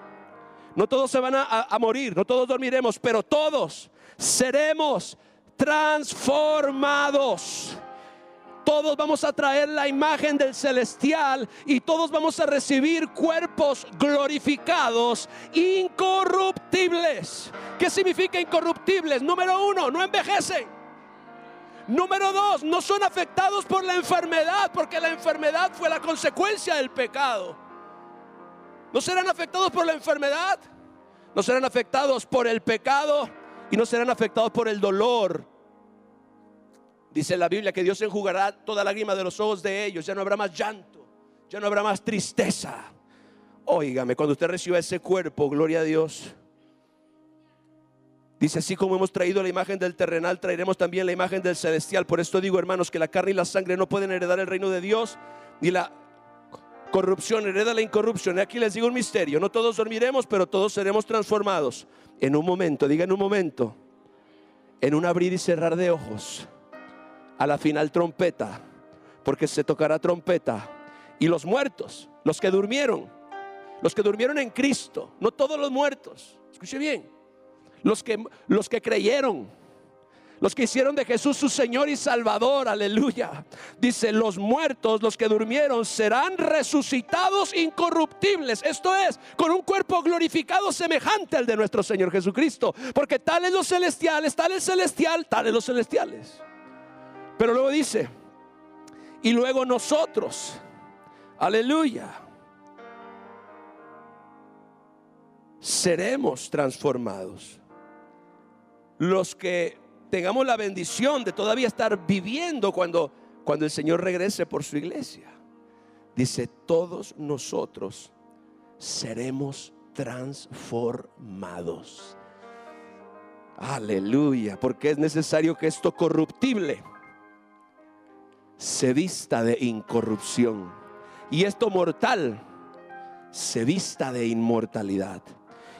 No todos se van a morir, no todos dormiremos, pero todos seremos transformados. Todos vamos a traer la imagen del celestial y todos vamos a recibir cuerpos glorificados, incorruptibles. ¿Qué significa incorruptibles? Número 1, no envejecen. Número 2, no son afectados por la enfermedad, porque la enfermedad fue la consecuencia del pecado. No serán afectados por la enfermedad, no serán afectados por el pecado y no serán afectados por el dolor. Dice la Biblia que Dios enjugará toda lágrima de los ojos de ellos. Ya no habrá más llanto, ya no habrá más tristeza. Óigame, cuando usted reciba ese cuerpo, gloria a Dios. Dice, así como hemos traído la imagen del terrenal, traeremos también la imagen del celestial. Por esto digo, hermanos, que la carne y la sangre no pueden heredar el reino de Dios, ni la corrupción hereda la incorrupción. Y aquí les digo un misterio: no todos dormiremos, pero todos seremos transformados en un momento. Diga, en un momento, en un abrir y cerrar de ojos. A la final trompeta, porque se tocará trompeta. Y los muertos, los que durmieron en Cristo, no todos los muertos, escuche bien, los que creyeron, los que hicieron de Jesús su Señor y Salvador, aleluya. Dice, los muertos, los que durmieron, serán resucitados incorruptibles. Esto es, con un cuerpo glorificado semejante al de nuestro Señor Jesucristo. Porque tales los celestiales, tal el celestial, tales los celestiales. Pero luego dice, y luego nosotros, aleluya, seremos transformados. Los que tengamos la bendición de todavía estar viviendo cuando el Señor regrese por su iglesia. Dice, todos nosotros seremos transformados. Aleluya, porque es necesario que esto corruptible se vista de incorrupción y esto mortal se vista de inmortalidad.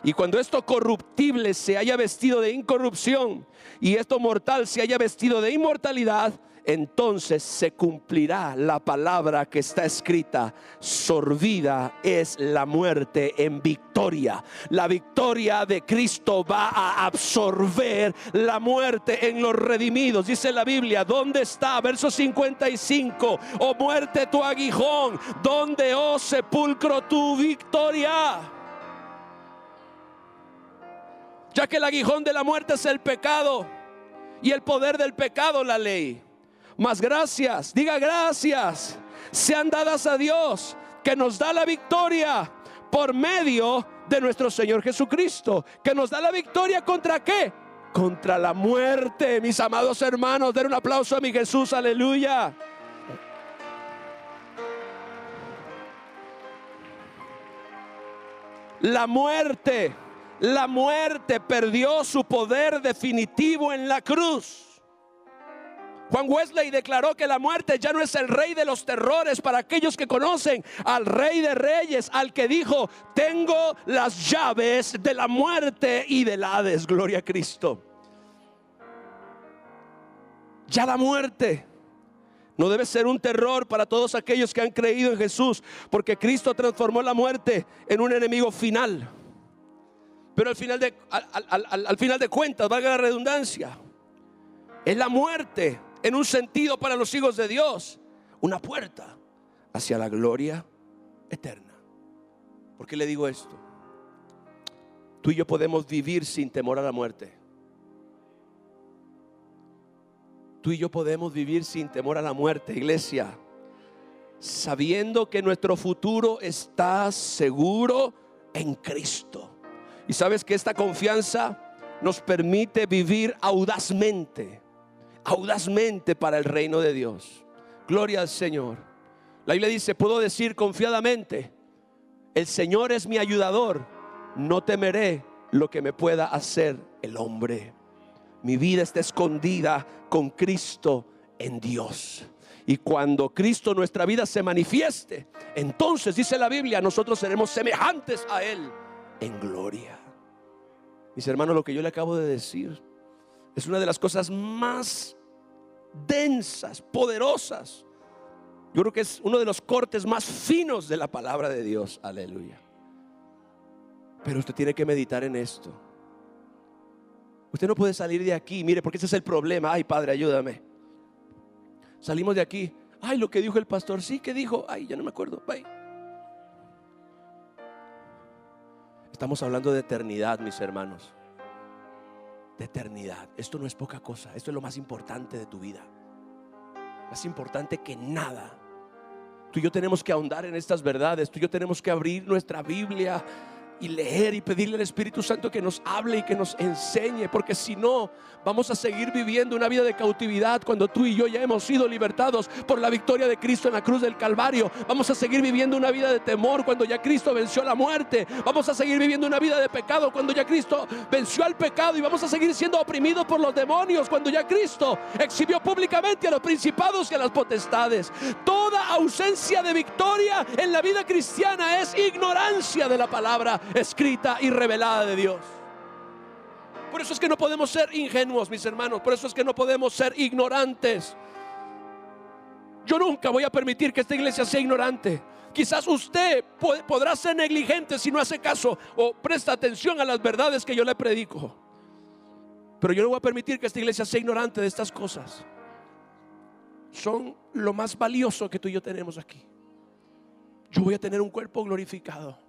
Y cuando esto corruptible se haya vestido de incorrupción y esto mortal se haya vestido de inmortalidad, entonces se cumplirá la palabra que está escrita: sorbida es la muerte en victoria. La victoria de Cristo va a absorber la muerte en los redimidos. Dice la Biblia, ¿dónde está? Verso 55, oh muerte tu aguijón, ¿dónde, oh sepulcro, tu victoria? Ya que el aguijón de la muerte es el pecado y el poder del pecado la ley. Mas gracias, diga gracias, sean dadas a Dios que nos da la victoria por medio de nuestro Señor Jesucristo. Que nos da la victoria ¿contra qué? Contra la muerte. Mis amados hermanos, den un aplauso a mi Jesús, aleluya. La muerte perdió su poder definitivo en la cruz. Juan Wesley declaró que la muerte ya no es el rey de los terrores para aquellos que conocen al Rey de Reyes, al que dijo: tengo las llaves de la muerte y del Hades. Gloria a Cristo. Ya la muerte no debe ser un terror para todos aquellos que han creído en Jesús, porque Cristo transformó la muerte en un enemigo final. Pero al final de cuentas, valga la redundancia, es la muerte, en un sentido, para los hijos de Dios, una puerta hacia la gloria eterna. ¿Por qué le digo esto? Tú y yo podemos vivir sin temor a la muerte. tú y yo podemos vivir sin temor a la muerte, iglesia, sabiendo que nuestro futuro está seguro en Cristo. Y sabes que esta confianza nos permite vivir audazmente para el reino de Dios. Gloria al Señor. La Biblia dice, puedo decir confiadamente, el Señor es mi ayudador, no temeré lo que me pueda hacer el hombre. Mi vida está escondida con Cristo en Dios. Y cuando Cristo en nuestra vida se manifieste, entonces dice la Biblia, nosotros seremos semejantes a Él en gloria. Mis hermanos, lo que yo le acabo de decir es una de las cosas más densas, poderosas. Yo creo que es uno de los cortes más finos de la palabra de Dios. Aleluya. Pero usted tiene que meditar en esto. Usted no puede salir de aquí, mire, porque ese es el problema. Ay, Padre, ayúdame. Salimos de aquí. Ay, lo que dijo el pastor. Sí, ¿qué dijo? Ay, ya no me acuerdo. Bye. Estamos hablando de eternidad, mis hermanos. De eternidad. Esto no es poca cosa. Esto es lo más importante de tu vida. Más importante que nada. Tú y yo tenemos que ahondar en estas verdades. Tú y yo tenemos que abrir nuestra Biblia y leer y pedirle al Espíritu Santo que nos hable y que nos enseñe, porque si no vamos a seguir viviendo una vida de cautividad cuando tú y yo ya hemos sido libertados por la victoria de Cristo en la cruz del Calvario. Vamos a seguir viviendo una vida de temor cuando ya Cristo venció la muerte. Vamos a seguir viviendo una vida de pecado cuando ya Cristo venció al pecado, y vamos a seguir siendo oprimidos por los demonios cuando ya Cristo exhibió públicamente a los principados y a las potestades. Toda ausencia de victoria en la vida cristiana es ignorancia de la palabra escrita y revelada de Dios. Por eso es que no podemos ser ingenuos, mis hermanos. Por eso es que no podemos ser ignorantes. Yo nunca voy a permitir que esta iglesia sea ignorante. Quizás usted podrá ser negligente si no hace caso o presta atención a las verdades que yo le predico, pero yo no voy a permitir que esta iglesia sea ignorante de estas cosas. Son lo más valioso que tú y yo tenemos aquí. Yo voy a tener un cuerpo glorificado,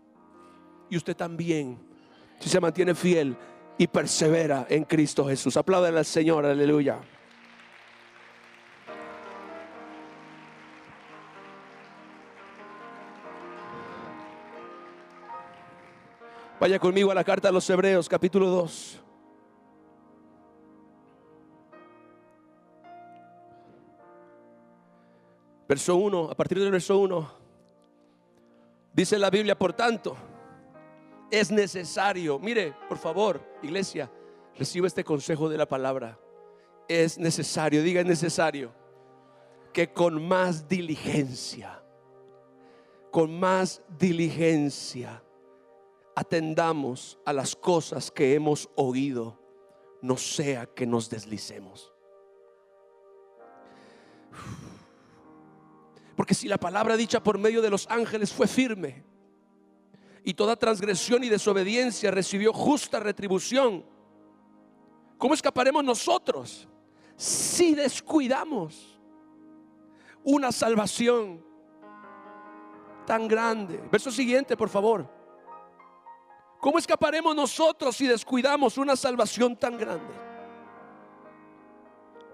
y usted también, si se mantiene fiel y persevera en Cristo Jesús. Apláudale al Señor, aleluya. Vaya conmigo a la carta a los Hebreos, capítulo 2. Verso 1, a partir del verso 1, dice la Biblia, por tanto, es necesario, mire, por favor, iglesia, reciba este consejo de la palabra. Es necesario, diga, es necesario que con más diligencia atendamos a las cosas que hemos oído, no sea que nos deslicemos. Porque si la palabra dicha por medio de los ángeles fue firme, y toda transgresión y desobediencia recibió justa retribución, ¿cómo escaparemos nosotros si descuidamos una salvación tan grande? Verso siguiente, por favor. ¿Cómo escaparemos nosotros si descuidamos una salvación tan grande,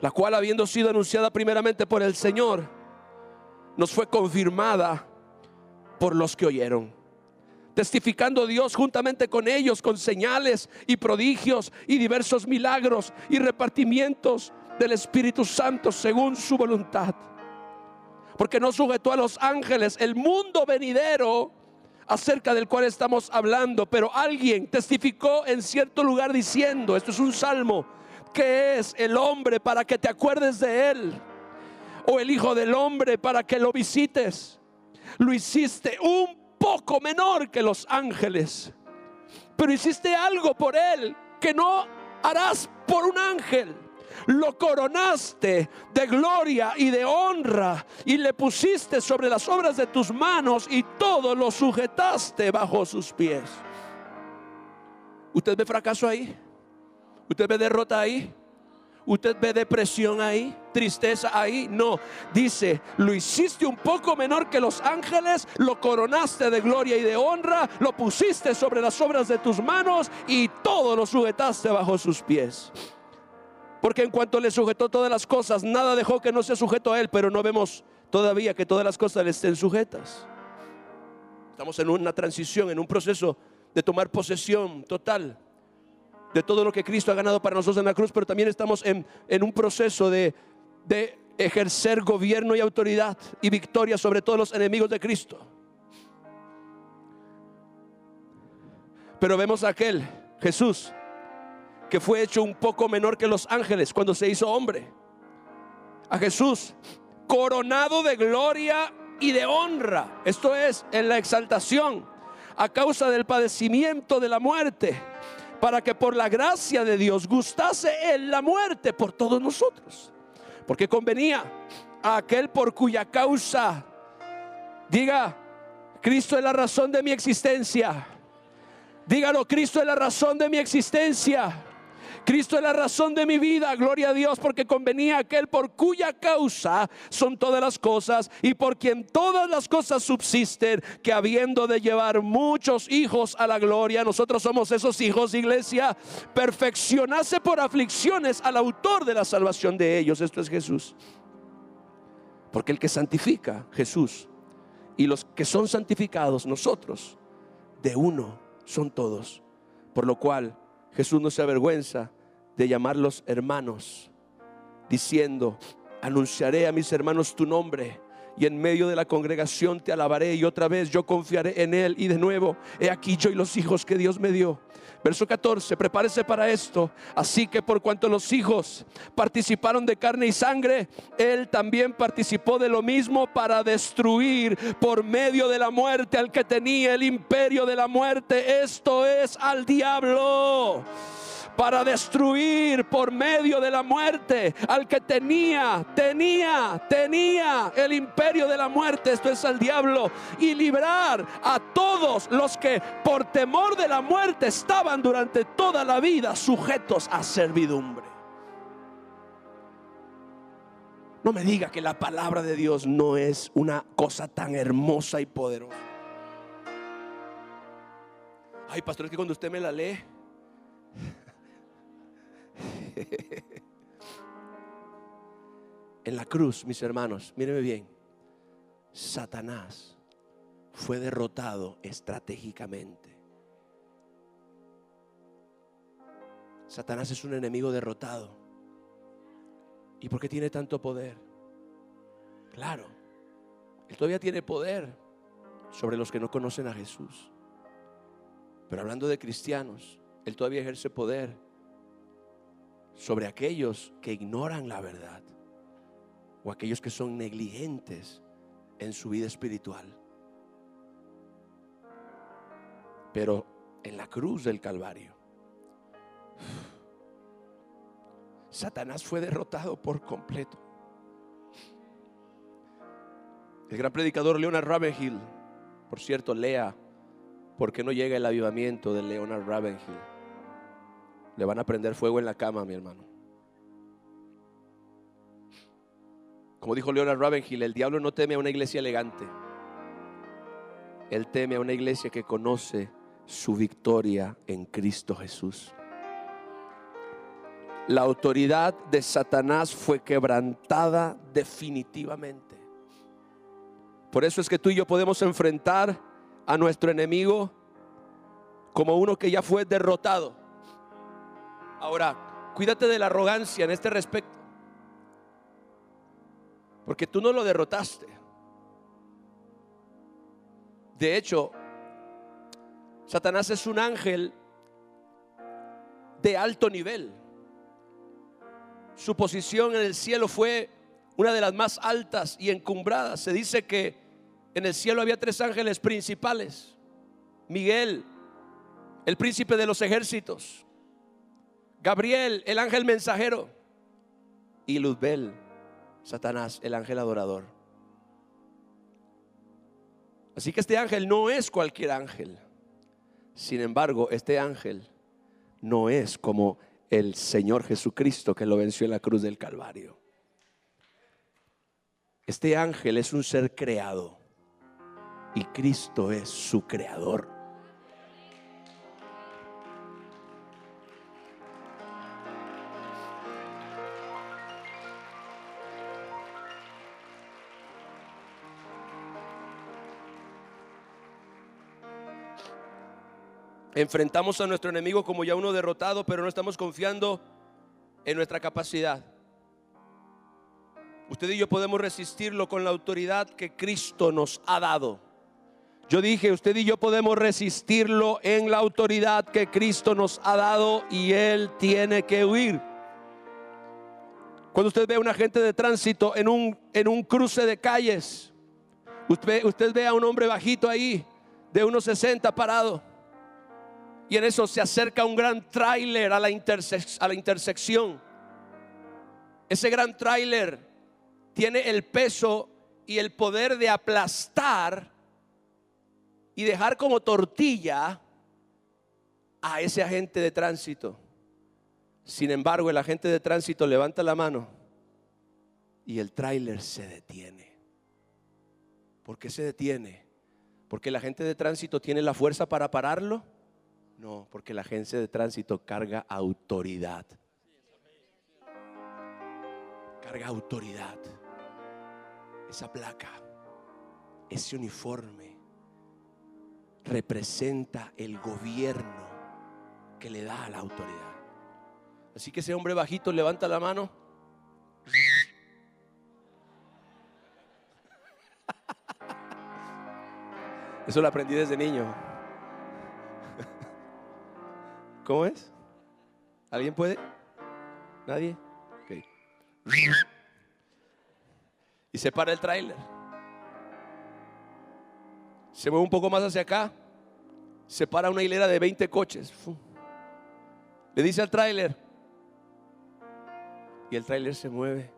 la cual, habiendo sido anunciada primeramente por el Señor, nos fue confirmada por los que oyeron? Testificando Dios juntamente con ellos con señales y prodigios y diversos milagros y repartimientos del Espíritu Santo según su voluntad. Porque no sujetó a los ángeles el mundo venidero acerca del cual estamos hablando, pero alguien testificó en cierto lugar diciendo, esto es un salmo, ¿qué es el hombre para que te acuerdes de él? O el hijo del hombre para que lo visites. Lo hiciste un poco menor que los ángeles, pero hiciste algo por él que no harás por un ángel. Lo coronaste de gloria y de honra, y le pusiste sobre las obras de tus manos, y todo lo sujetaste bajo sus pies. ¿Usted ve fracaso ahí? ¿Usted ve derrota ahí? ¿Usted ve depresión ahí? ¿Tristeza ahí? No, dice, lo hiciste un poco menor que los ángeles, lo coronaste de gloria y de honra, lo pusiste sobre las obras de tus manos, y todo lo sujetaste bajo sus pies. Porque en cuanto le sujetó todas las cosas, nada dejó que no se sujetó a él. Pero no vemos todavía que todas las cosas le estén sujetas. Estamos en una transición, en un proceso de tomar posesión total de todo lo que Cristo ha ganado para nosotros en la cruz. Pero también estamos en un proceso de ejercer gobierno y autoridad y victoria sobre todos los enemigos de Cristo. Pero vemos a aquel Jesús que fue hecho un poco menor que los ángeles cuando se hizo hombre. A Jesús coronado de gloria y de honra, esto es, en la exaltación, a causa del padecimiento de la muerte, para que por la gracia de Dios gustase en la muerte por todos nosotros. Porque convenía a aquel por cuya causa, diga, Cristo es la razón de mi existencia. Dígalo, Cristo es la razón de mi existencia. Cristo es la razón de mi vida, gloria a Dios, porque convenía aquel por cuya causa son todas las cosas y por quien todas las cosas subsisten, que habiendo de llevar muchos hijos a la gloria, nosotros somos esos hijos, iglesia, perfeccionase por aflicciones al autor de la salvación de ellos. Esto es Jesús. Porque el que santifica, Jesús, y los que son santificados, nosotros, de uno son todos. Por lo cual Jesús no se avergüenza de llamarlos hermanos, diciendo, anunciaré a mis hermanos tu nombre, y en medio de la congregación te alabaré, y otra vez yo confiaré en él, y de nuevo, he aquí yo y los hijos que Dios me dio. Verso 14, prepárese para esto. Así que por cuanto los hijos participaron de carne y sangre, él también participó de lo mismo, para destruir por medio de la muerte al que tenía el imperio de la muerte, esto es, al diablo. Para destruir por medio de la muerte al que tenía el imperio de la muerte, esto es, al diablo, y librar a todos los que por temor de la muerte estaban durante toda la vida sujetos a servidumbre. No me diga que la palabra de Dios no es una cosa tan hermosa y poderosa. Ay, pastor, es que cuando usted me la lee, en la cruz, mis hermanos, mírenme bien, Satanás fue derrotado estratégicamente. Satanás es un enemigo derrotado. ¿Y por qué tiene tanto poder? Claro, él todavía tiene poder sobre los que no conocen a Jesús. Pero hablando de cristianos, él todavía ejerce poder sobre aquellos que ignoran la verdad, o aquellos que son negligentes en su vida espiritual. Pero en la cruz del Calvario, Satanás fue derrotado por completo. El gran predicador Leonard Ravenhill, por cierto, lea ¿Por qué no llega el avivamiento de Leonard Ravenhill? Le van a prender fuego en la cama, mi hermano. Como dijo Leonard Ravenhill, el diablo no teme a una iglesia elegante. Él teme a una iglesia que conoce su victoria en Cristo Jesús. La autoridad de Satanás fue quebrantada definitivamente. Por eso es que tú y yo podemos enfrentar a nuestro enemigo como uno que ya fue derrotado. Ahora, cuídate de la arrogancia en este respecto, porque tú no lo derrotaste. De hecho, Satanás es un ángel de alto nivel. Su posición en el cielo fue una de las más altas y encumbradas. Se dice que en el cielo había 3 ángeles principales: Miguel, el príncipe de los ejércitos; Gabriel, el ángel mensajero; y Luzbel, Satanás, el ángel adorador. Así que este ángel no es cualquier ángel. Sin embargo, este ángel no es como el Señor Jesucristo, que lo venció en la cruz del Calvario. Este ángel es un ser creado y Cristo es su creador. Enfrentamos a nuestro enemigo como ya uno derrotado, pero no estamos confiando en nuestra capacidad. Usted y yo podemos resistirlo con la autoridad que Cristo nos ha dado. Yo dije, usted y yo podemos resistirlo en la autoridad que Cristo nos ha dado, y Él tiene que huir. Cuando usted ve a un agente de tránsito en un cruce de calles, usted ve a un hombre bajito ahí, de unos 60 parado, y en eso se acerca un gran tráiler a la intersección. Ese gran tráiler tiene el peso y el poder de aplastar y dejar como tortilla a ese agente de tránsito. Sin embargo, el agente de tránsito levanta la mano y el tráiler se detiene. ¿Por qué se detiene? ¿Porque el agente de tránsito tiene la fuerza para pararlo? No, porque el agente de tránsito carga autoridad. Carga autoridad. Esa placa, ese uniforme representa el gobierno que le da a la autoridad. Así que ese hombre bajito levanta la mano. Eso lo aprendí desde niño. ¿Cómo es? ¿Alguien puede? ¿Nadie? Okay. Y se para el tráiler. Se mueve un poco más hacia acá. Se para una hilera de 20 coches. Le dice al tráiler, y el tráiler se mueve.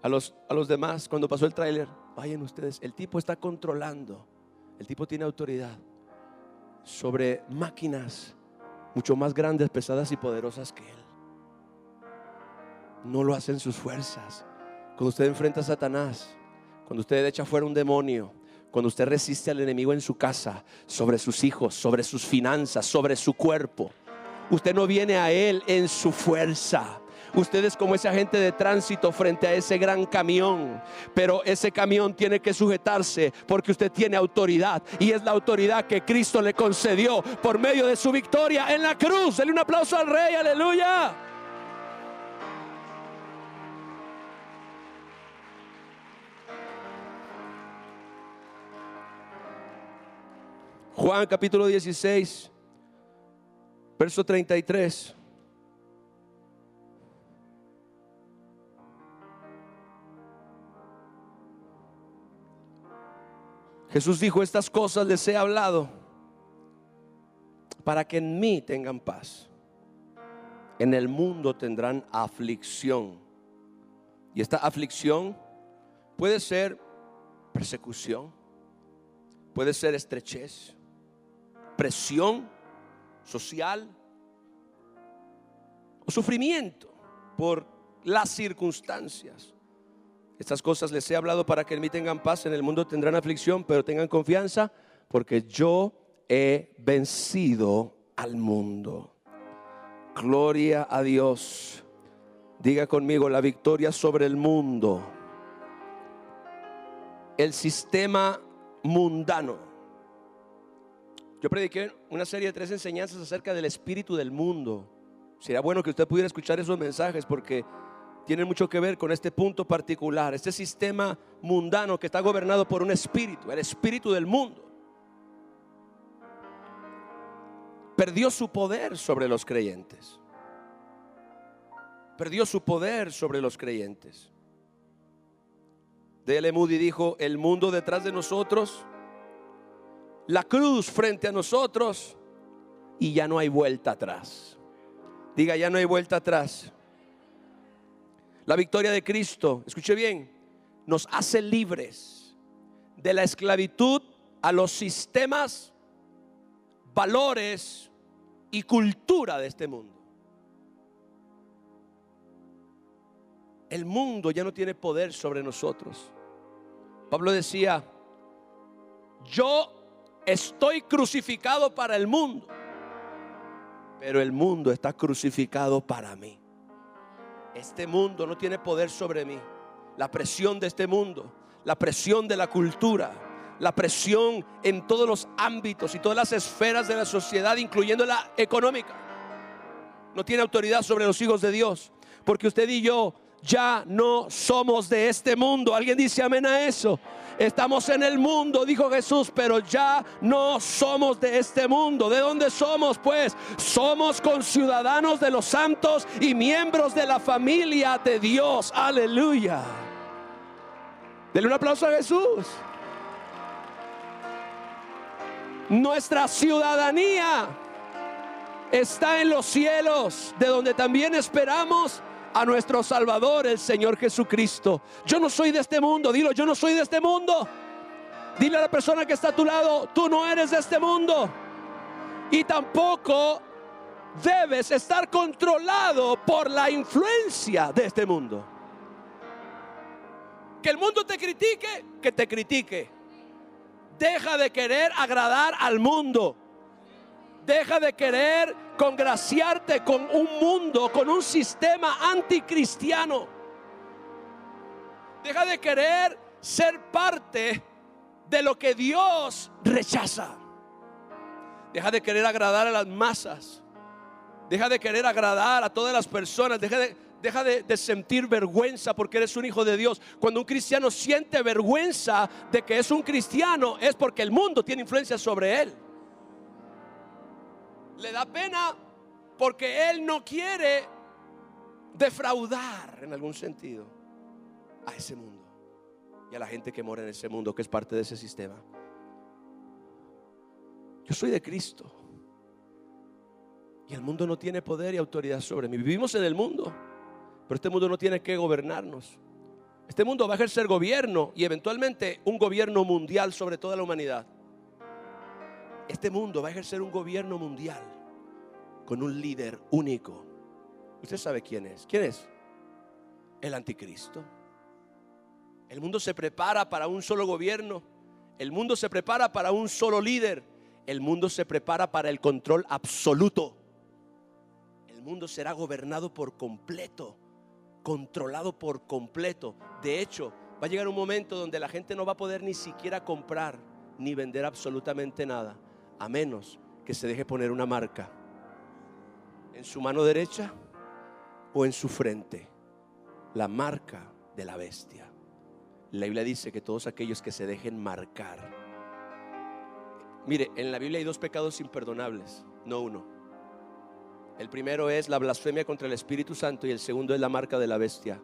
A los demás, cuando pasó el tráiler, vayan ustedes. El tipo está controlando. El tipo tiene autoridad sobre máquinas mucho más grandes, pesadas y poderosas que él. No lo hacen sus fuerzas. Cuando usted enfrenta a Satanás, cuando usted echa fuera un demonio, cuando usted resiste al enemigo en su casa, sobre sus hijos, sobre sus finanzas, sobre su cuerpo, usted no viene a él en su fuerza. Usted es como ese agente de tránsito frente a ese gran camión, pero ese camión tiene que sujetarse porque usted tiene autoridad, y es la autoridad que Cristo le concedió por medio de su victoria en la cruz. Denle un aplauso al Rey, aleluya. Juan capítulo 16, verso 33. Jesús dijo: estas cosas les he hablado para que en mí tengan paz. En el mundo tendrán aflicción. Y esta aflicción puede ser persecución, puede ser estrechez, presión social o sufrimiento por las circunstancias. Estas cosas les he hablado para que en mí tengan paz. En el mundo tendrán aflicción, pero tengan confianza, porque yo he vencido al mundo. Gloria a Dios. Diga conmigo: la victoria sobre el mundo. El sistema mundano. Yo prediqué una serie de 3 enseñanzas acerca del espíritu del mundo. Sería bueno que usted pudiera escuchar esos mensajes, porque tienen mucho que ver con este punto particular. Este sistema mundano que está gobernado por un espíritu, el espíritu del mundo, perdió su poder sobre los creyentes. Perdió su poder sobre los creyentes. D.L. Moody dijo: el mundo detrás de nosotros, la cruz frente a nosotros, y ya no hay vuelta atrás. Diga: ya no hay vuelta atrás. La victoria de Cristo, escuche bien, nos hace libres de la esclavitud a los sistemas, valores y cultura de este mundo. El mundo ya no tiene poder sobre nosotros. Pablo decía: yo estoy crucificado para el mundo, pero el mundo está crucificado para mí. Este mundo no tiene poder sobre mí. La presión de este mundo, la presión de la cultura, la presión en todos los ámbitos y todas las esferas de la sociedad, incluyendo la económica. No tiene autoridad sobre los hijos de Dios, porque usted y yo ya no somos de este mundo. ¿Alguien dice amén a eso? Estamos en el mundo, dijo Jesús, pero ya no somos de este mundo. ¿De dónde somos? Pues somos conciudadanos de los santos y miembros de la familia de Dios. Aleluya. Denle un aplauso a Jesús. Nuestra ciudadanía está en los cielos, de donde también esperamos a nuestro Salvador, el Señor Jesucristo. Yo no soy de este mundo. Dilo, yo no soy de este mundo. Dile a la persona que está a tu lado, tú no eres de este mundo. Y tampoco debes estar controlado por la influencia de este mundo. Que el mundo te critique, que te critique. Deja de querer agradar al mundo. Deja de querer congraciarte con un mundo, con un sistema anticristiano. Deja de querer ser parte de lo que Dios rechaza. Deja de querer agradar a las masas. Deja de querer agradar a todas las personas. Deja de sentir vergüenza porque eres un hijo de Dios. Cuando un cristiano siente vergüenza de que es un cristiano, es porque el mundo tiene influencia sobre él. Le da pena porque él no quiere defraudar en algún sentido a ese mundo y a la gente que mora en ese mundo, que es parte de ese sistema. Yo soy de Cristo y el mundo no tiene poder y autoridad sobre mí. Vivimos en el mundo, pero este mundo no tiene que gobernarnos. Este mundo va a ejercer gobierno y eventualmente un gobierno mundial sobre toda la humanidad. Este mundo va a ejercer un gobierno mundial con un líder único. Usted sabe quién es. ¿Quién es? El anticristo. El mundo se prepara para un solo gobierno. El mundo se prepara para un solo líder. El mundo se prepara para el control absoluto. El mundo será gobernado por completo, controlado por completo. De hecho, va a llegar un momento donde la gente no va a poder ni siquiera comprar ni vender absolutamente nada, a menos que se deje poner una marca en su mano derecha o en su frente, la marca de la bestia. La Biblia dice que todos aquellos que se dejen marcar. Mire, en la Biblia hay dos pecados imperdonables, no uno. El primero es la blasfemia contra el Espíritu Santo y el segundo es la marca de la bestia.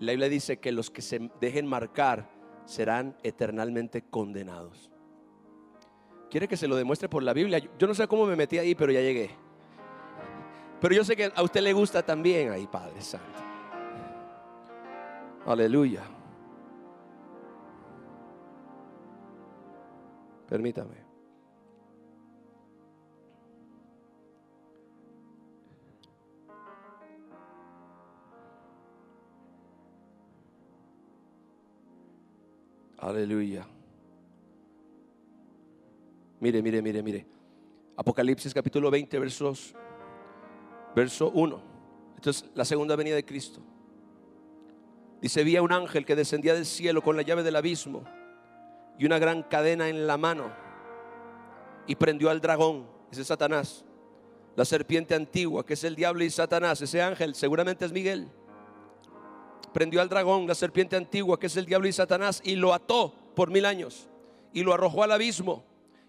La Biblia dice que los que se dejen marcar serán eternamente condenados. ¿Quiere que se lo demuestre por la Biblia? Yo no sé cómo me metí ahí, pero ya llegué. Pero yo sé que a usted le gusta también ahí, Padre Santo. Aleluya. Permítame. Aleluya. Mire. Apocalipsis capítulo 20 verso 1. Entonces, la segunda venida de Cristo. Dice: vi a un ángel que descendía del cielo con la llave del abismo y una gran cadena en la mano, y prendió al dragón, ese es Satanás, la serpiente antigua, que es el diablo y Satanás. Ese ángel seguramente es Miguel. Prendió al dragón, la serpiente antigua, que es el diablo y Satanás, y lo ató por 1000 años y lo arrojó al abismo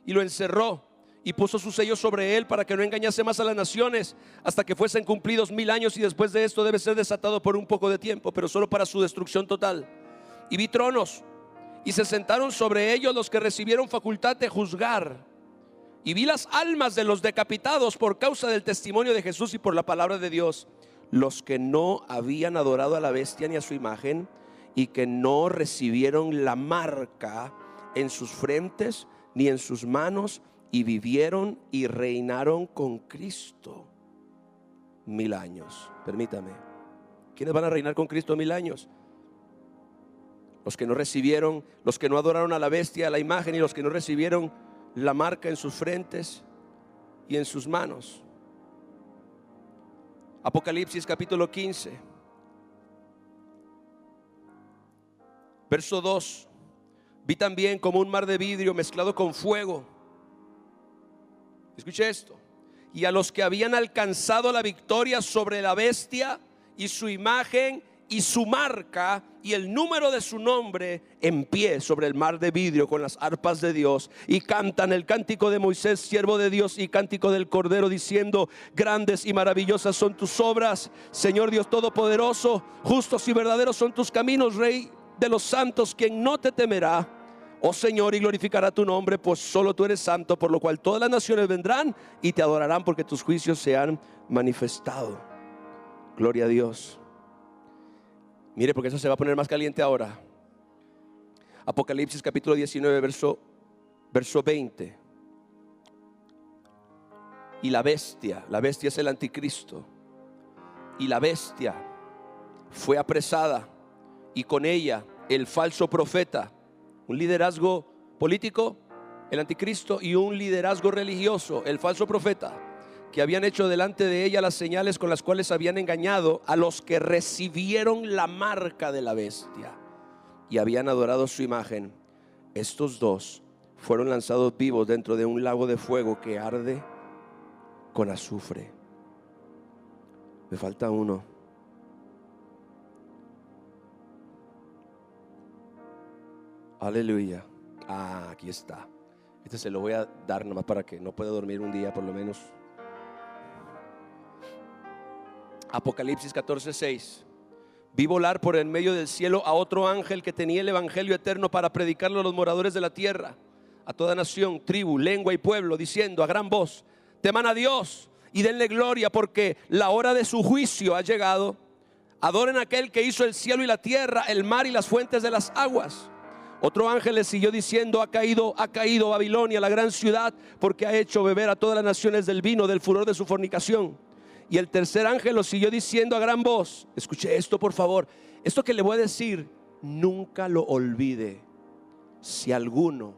y lo encerró y puso su sello sobre él para que no engañase más a las naciones hasta que fuesen cumplidos 1000 años, y después de esto debe ser desatado por un poco de tiempo, pero solo para su destrucción total. Y vi tronos y se sentaron sobre ellos los que recibieron facultad de juzgar, y vi las almas de los decapitados por causa del testimonio de Jesús y por la palabra de Dios, los que no habían adorado a la bestia ni a su imagen, y que no recibieron la marca en sus frentes ni en sus manos, y vivieron y reinaron con Cristo 1000 años. Permítame, ¿quiénes van a reinar con Cristo 1000 años? Los que no recibieron, los que no adoraron a la bestia, a la imagen, y los que no recibieron la marca en sus frentes y en sus manos. Apocalipsis capítulo 15 verso 2. Vi también como un mar de vidrio mezclado con fuego. Escuche esto. Y a los que habían alcanzado la victoria sobre la bestia y su imagen y su marca y el número de su nombre, en pie sobre el mar de vidrio con las arpas de Dios, y cantan el cántico de Moisés, siervo de Dios, y cántico del Cordero, diciendo: grandes y maravillosas son tus obras, Señor Dios todopoderoso. Justos y verdaderos son tus caminos, Rey de los santos. Quien no te temerá, oh Señor, y glorificará tu nombre, pues solo tú eres santo, por lo cual todas las naciones vendrán y te adorarán, porque tus juicios se han manifestado. Gloria a Dios. Mire, porque eso se va a poner más caliente ahora. Apocalipsis capítulo 19, verso 20. Y la bestia es el anticristo, y la bestia fue apresada, y con ella el falso profeta, un liderazgo político, el anticristo, y un liderazgo religioso, el falso profeta, que habían hecho delante de ella las señales con las cuales habían engañado a los que recibieron la marca de la bestia y habían adorado su imagen. Estos dos fueron lanzados vivos dentro de un lago de fuego que arde con azufre. Me falta uno. Aleluya. Aquí está. Este se lo voy a dar nomás para que no pueda dormir un día por lo menos. Apocalipsis 14:6. Vi volar por en medio del cielo a otro ángel que tenía el evangelio eterno para predicarlo a los moradores de la tierra, a toda nación, tribu, lengua y pueblo, diciendo a gran voz: teman a Dios y denle gloria, porque la hora de su juicio ha llegado. Adoren a aquel que hizo el cielo y la tierra, el mar y las fuentes de las aguas. Otro ángel le siguió diciendo: ha caído Babilonia, la gran ciudad, porque ha hecho beber a todas las naciones del vino del furor de su fornicación. Y el tercer ángel lo siguió diciendo a gran voz. Escuche esto, por favor. Esto que le voy a decir, nunca lo olvide. Si alguno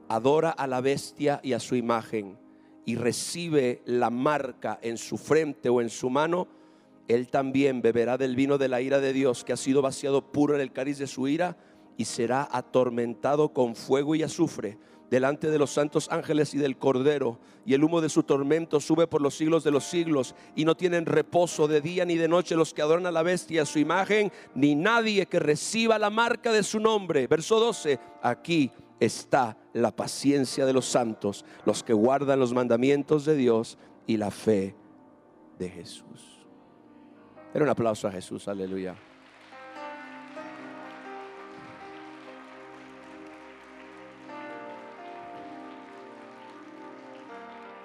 adora a la bestia y a su imagen y recibe la marca en su frente o en su mano, él también beberá del vino de la ira de Dios, que ha sido vaciado puro en el cáliz de su ira, y será atormentado con fuego y azufre delante de los santos ángeles y del Cordero, y el humo de su tormento sube por los siglos de los siglos, y no tienen reposo de día ni de noche los que adoran a la bestia, a su imagen, ni nadie que reciba la marca de su nombre. Verso 12. Aquí está la paciencia de los santos, los que guardan los mandamientos de Dios y la fe de Jesús. Era un aplauso a Jesús, aleluya.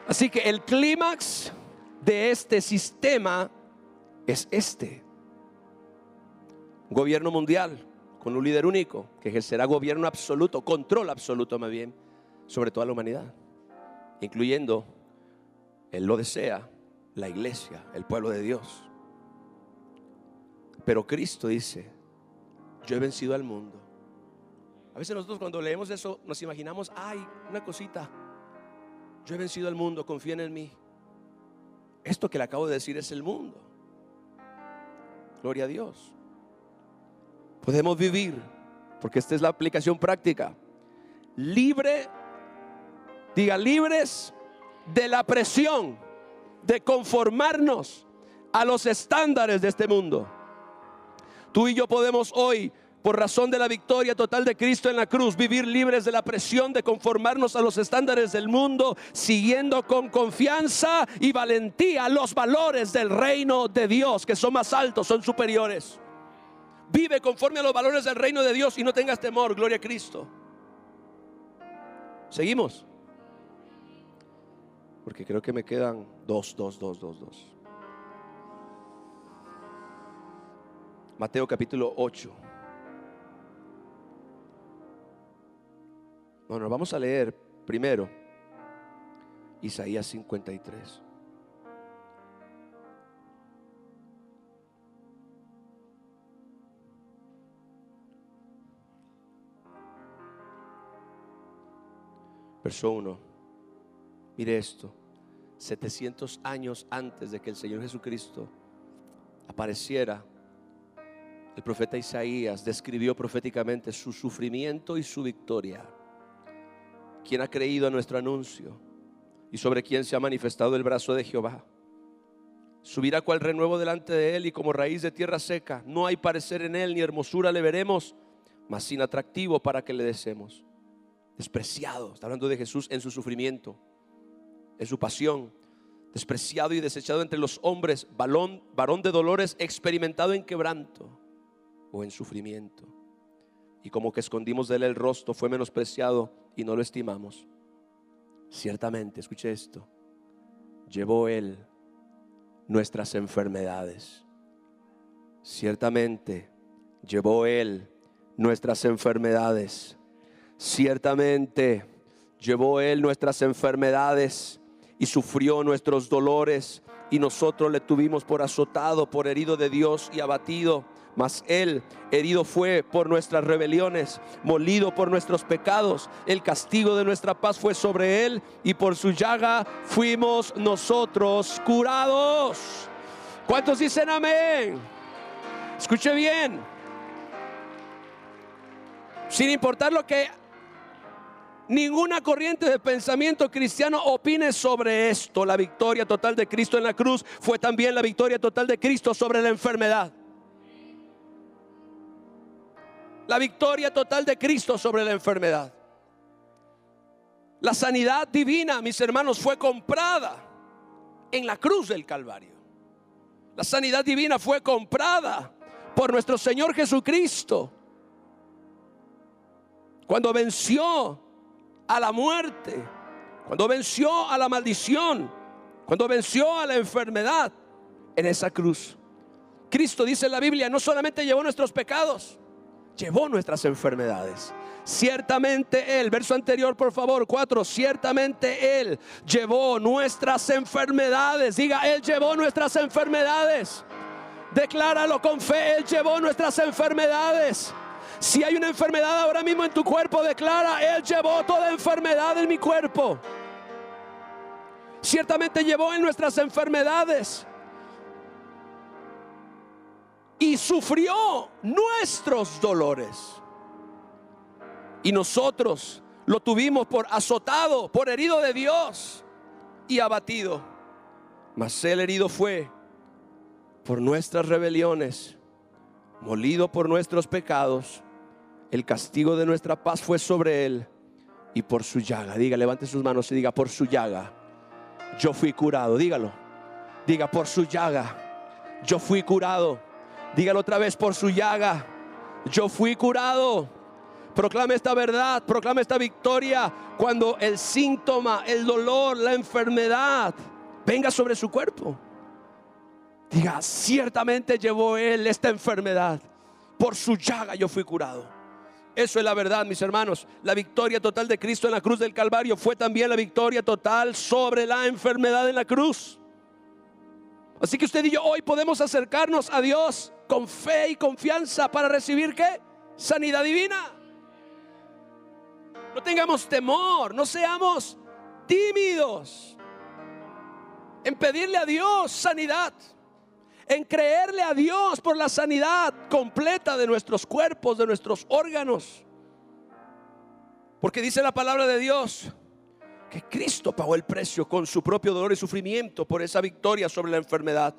Así que el clímax de este sistema es este: un gobierno mundial con un líder único que ejercerá gobierno absoluto, control absoluto más bien, sobre toda la humanidad, incluyendo, él lo desea, la iglesia, el pueblo de Dios. Pero Cristo dice: yo he vencido al mundo. A veces nosotros cuando leemos eso nos imaginamos: ay, una cosita, yo he vencido al mundo, confíen en mí. Esto que le acabo de decir es el mundo. Gloria a Dios. Podemos vivir, porque esta es la aplicación práctica, libre, diga, libres de la presión de conformarnos a los estándares de este mundo. Tú y yo podemos hoy, por razón de la victoria total de Cristo en la cruz, vivir libres de la presión de conformarnos a los estándares del mundo, siguiendo con confianza y valentía los valores del reino de Dios, que son más altos, son superiores. Vive conforme a los valores del reino de Dios y no tengas temor. Gloria a Cristo. Seguimos, porque creo que me quedan dos. Mateo capítulo 8. Bueno, vamos a leer primero Isaías 53. Verso 1. Mire esto: 700 años antes de que el Señor Jesucristo apareciera El profeta Isaías describió proféticamente su sufrimiento y su victoria. ¿Quién ha creído a nuestro anuncio? ¿Y sobre quién se ha manifestado el brazo de Jehová? Subirá cual renuevo delante de él y como raíz de tierra seca. No hay parecer en él, ni hermosura le veremos, mas sin atractivo para que le deseemos. Despreciado, está hablando de Jesús en su sufrimiento, en su pasión. Despreciado y desechado entre los hombres, varón de dolores, experimentado en quebranto o en sufrimiento. Y como que escondimos de él el rostro, fue menospreciado y no lo estimamos. Ciertamente, escuche esto, llevó él nuestras enfermedades. Ciertamente, llevó él nuestras enfermedades. Ciertamente, llevó él nuestras enfermedades y sufrió nuestros dolores, y nosotros le tuvimos por azotado, por herido de Dios y abatido. Mas él herido fue por nuestras rebeliones, molido por nuestros pecados. El castigo de nuestra paz fue sobre él, y por su llaga fuimos nosotros curados. ¿Cuántos dicen amén? Escuche bien. Sin importar lo que ninguna corriente de pensamiento cristiano opine sobre esto, la victoria total de Cristo en la cruz fue también la victoria total de Cristo sobre la enfermedad. La victoria total de Cristo sobre la enfermedad. La sanidad divina, mis hermanos, fue comprada en la cruz del Calvario. La sanidad divina fue comprada por nuestro Señor Jesucristo cuando venció a la muerte, cuando venció a la maldición, cuando venció a la enfermedad en esa cruz. Cristo, dice en la Biblia, no solamente llevó nuestros pecados, llevó nuestras enfermedades. Ciertamente Él, verso anterior por favor, 4, ciertamente Él llevó nuestras enfermedades. Diga, Él llevó nuestras enfermedades. Decláralo con fe, Él llevó nuestras enfermedades. Si hay una enfermedad ahora mismo en tu cuerpo, declara, Él llevó toda enfermedad en mi cuerpo. Ciertamente llevó en nuestras enfermedades y sufrió nuestros dolores. Y nosotros lo tuvimos por azotado, por herido de Dios y abatido. Mas él herido fue por nuestras rebeliones, molido por nuestros pecados. El castigo de nuestra paz fue sobre él, y por su llaga, diga, levante sus manos y diga, por su llaga yo fui curado. Dígalo, diga, por su llaga yo fui curado. Dígalo otra vez, por su llaga yo fui curado. Proclame esta verdad, proclame esta victoria cuando el síntoma, el dolor, la enfermedad venga sobre su cuerpo. Diga, ciertamente llevó él esta enfermedad, por su llaga yo fui curado. Eso es la verdad, mis hermanos. La victoria total de Cristo en la cruz del Calvario fue también la victoria total sobre la enfermedad en la cruz. Así que usted y yo hoy podemos acercarnos a Dios con fe y confianza para recibir ¿qué? Sanidad divina. No tengamos temor, no seamos tímidos en pedirle a Dios sanidad, en creerle a Dios por la sanidad completa de nuestros cuerpos, de nuestros órganos. Porque dice la palabra de Dios que Cristo pagó el precio con su propio dolor y sufrimiento por esa victoria sobre la enfermedad.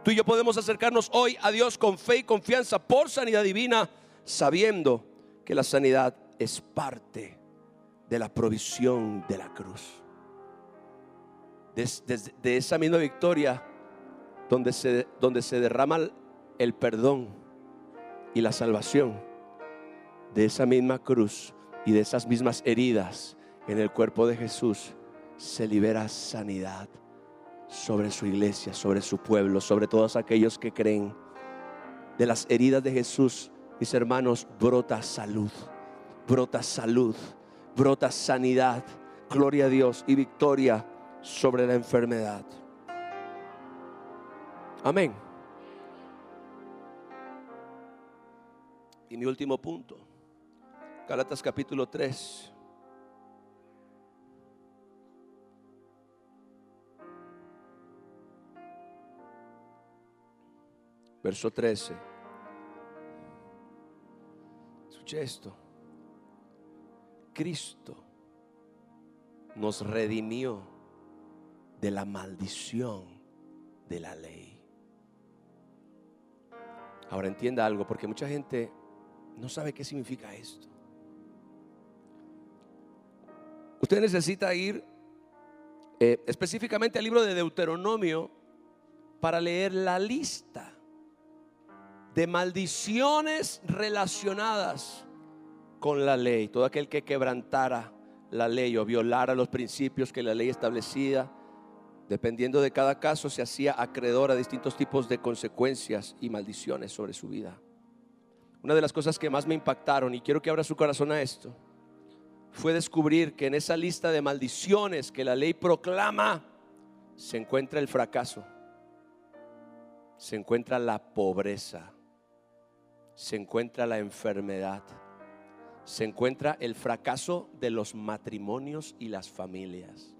Tú y yo podemos acercarnos hoy a Dios con fe y confianza por sanidad divina, sabiendo que la sanidad es parte de la provisión de la cruz. De esa misma victoria donde se derrama el perdón y la salvación, de esa misma cruz y de esas mismas heridas en el cuerpo de Jesús se libera sanidad sobre su iglesia, sobre su pueblo, sobre todos aquellos que creen. De las heridas de Jesús, mis hermanos, brota salud, brota salud, brota sanidad, gloria a Dios y victoria sobre la enfermedad. Amén. Y mi último punto, Gálatas capítulo 3. Verso 13. Escuche esto. Cristo nos redimió de la maldición de la ley. Ahora entienda algo, porque mucha gente no sabe qué significa esto. Usted necesita ir específicamente al libro de Deuteronomio para leer la lista de maldiciones relacionadas con la ley. Todo aquel que quebrantara la ley o violara los principios que la ley establecía, dependiendo de cada caso, se hacía acreedor a distintos tipos de consecuencias y maldiciones sobre su vida. Una de las cosas que más me impactaron, y quiero que abra su corazón a esto, fue descubrir que en esa lista de maldiciones que la ley proclama se encuentra el fracaso, se encuentra la pobreza, se encuentra la enfermedad, se encuentra el fracaso de los matrimonios y las familias.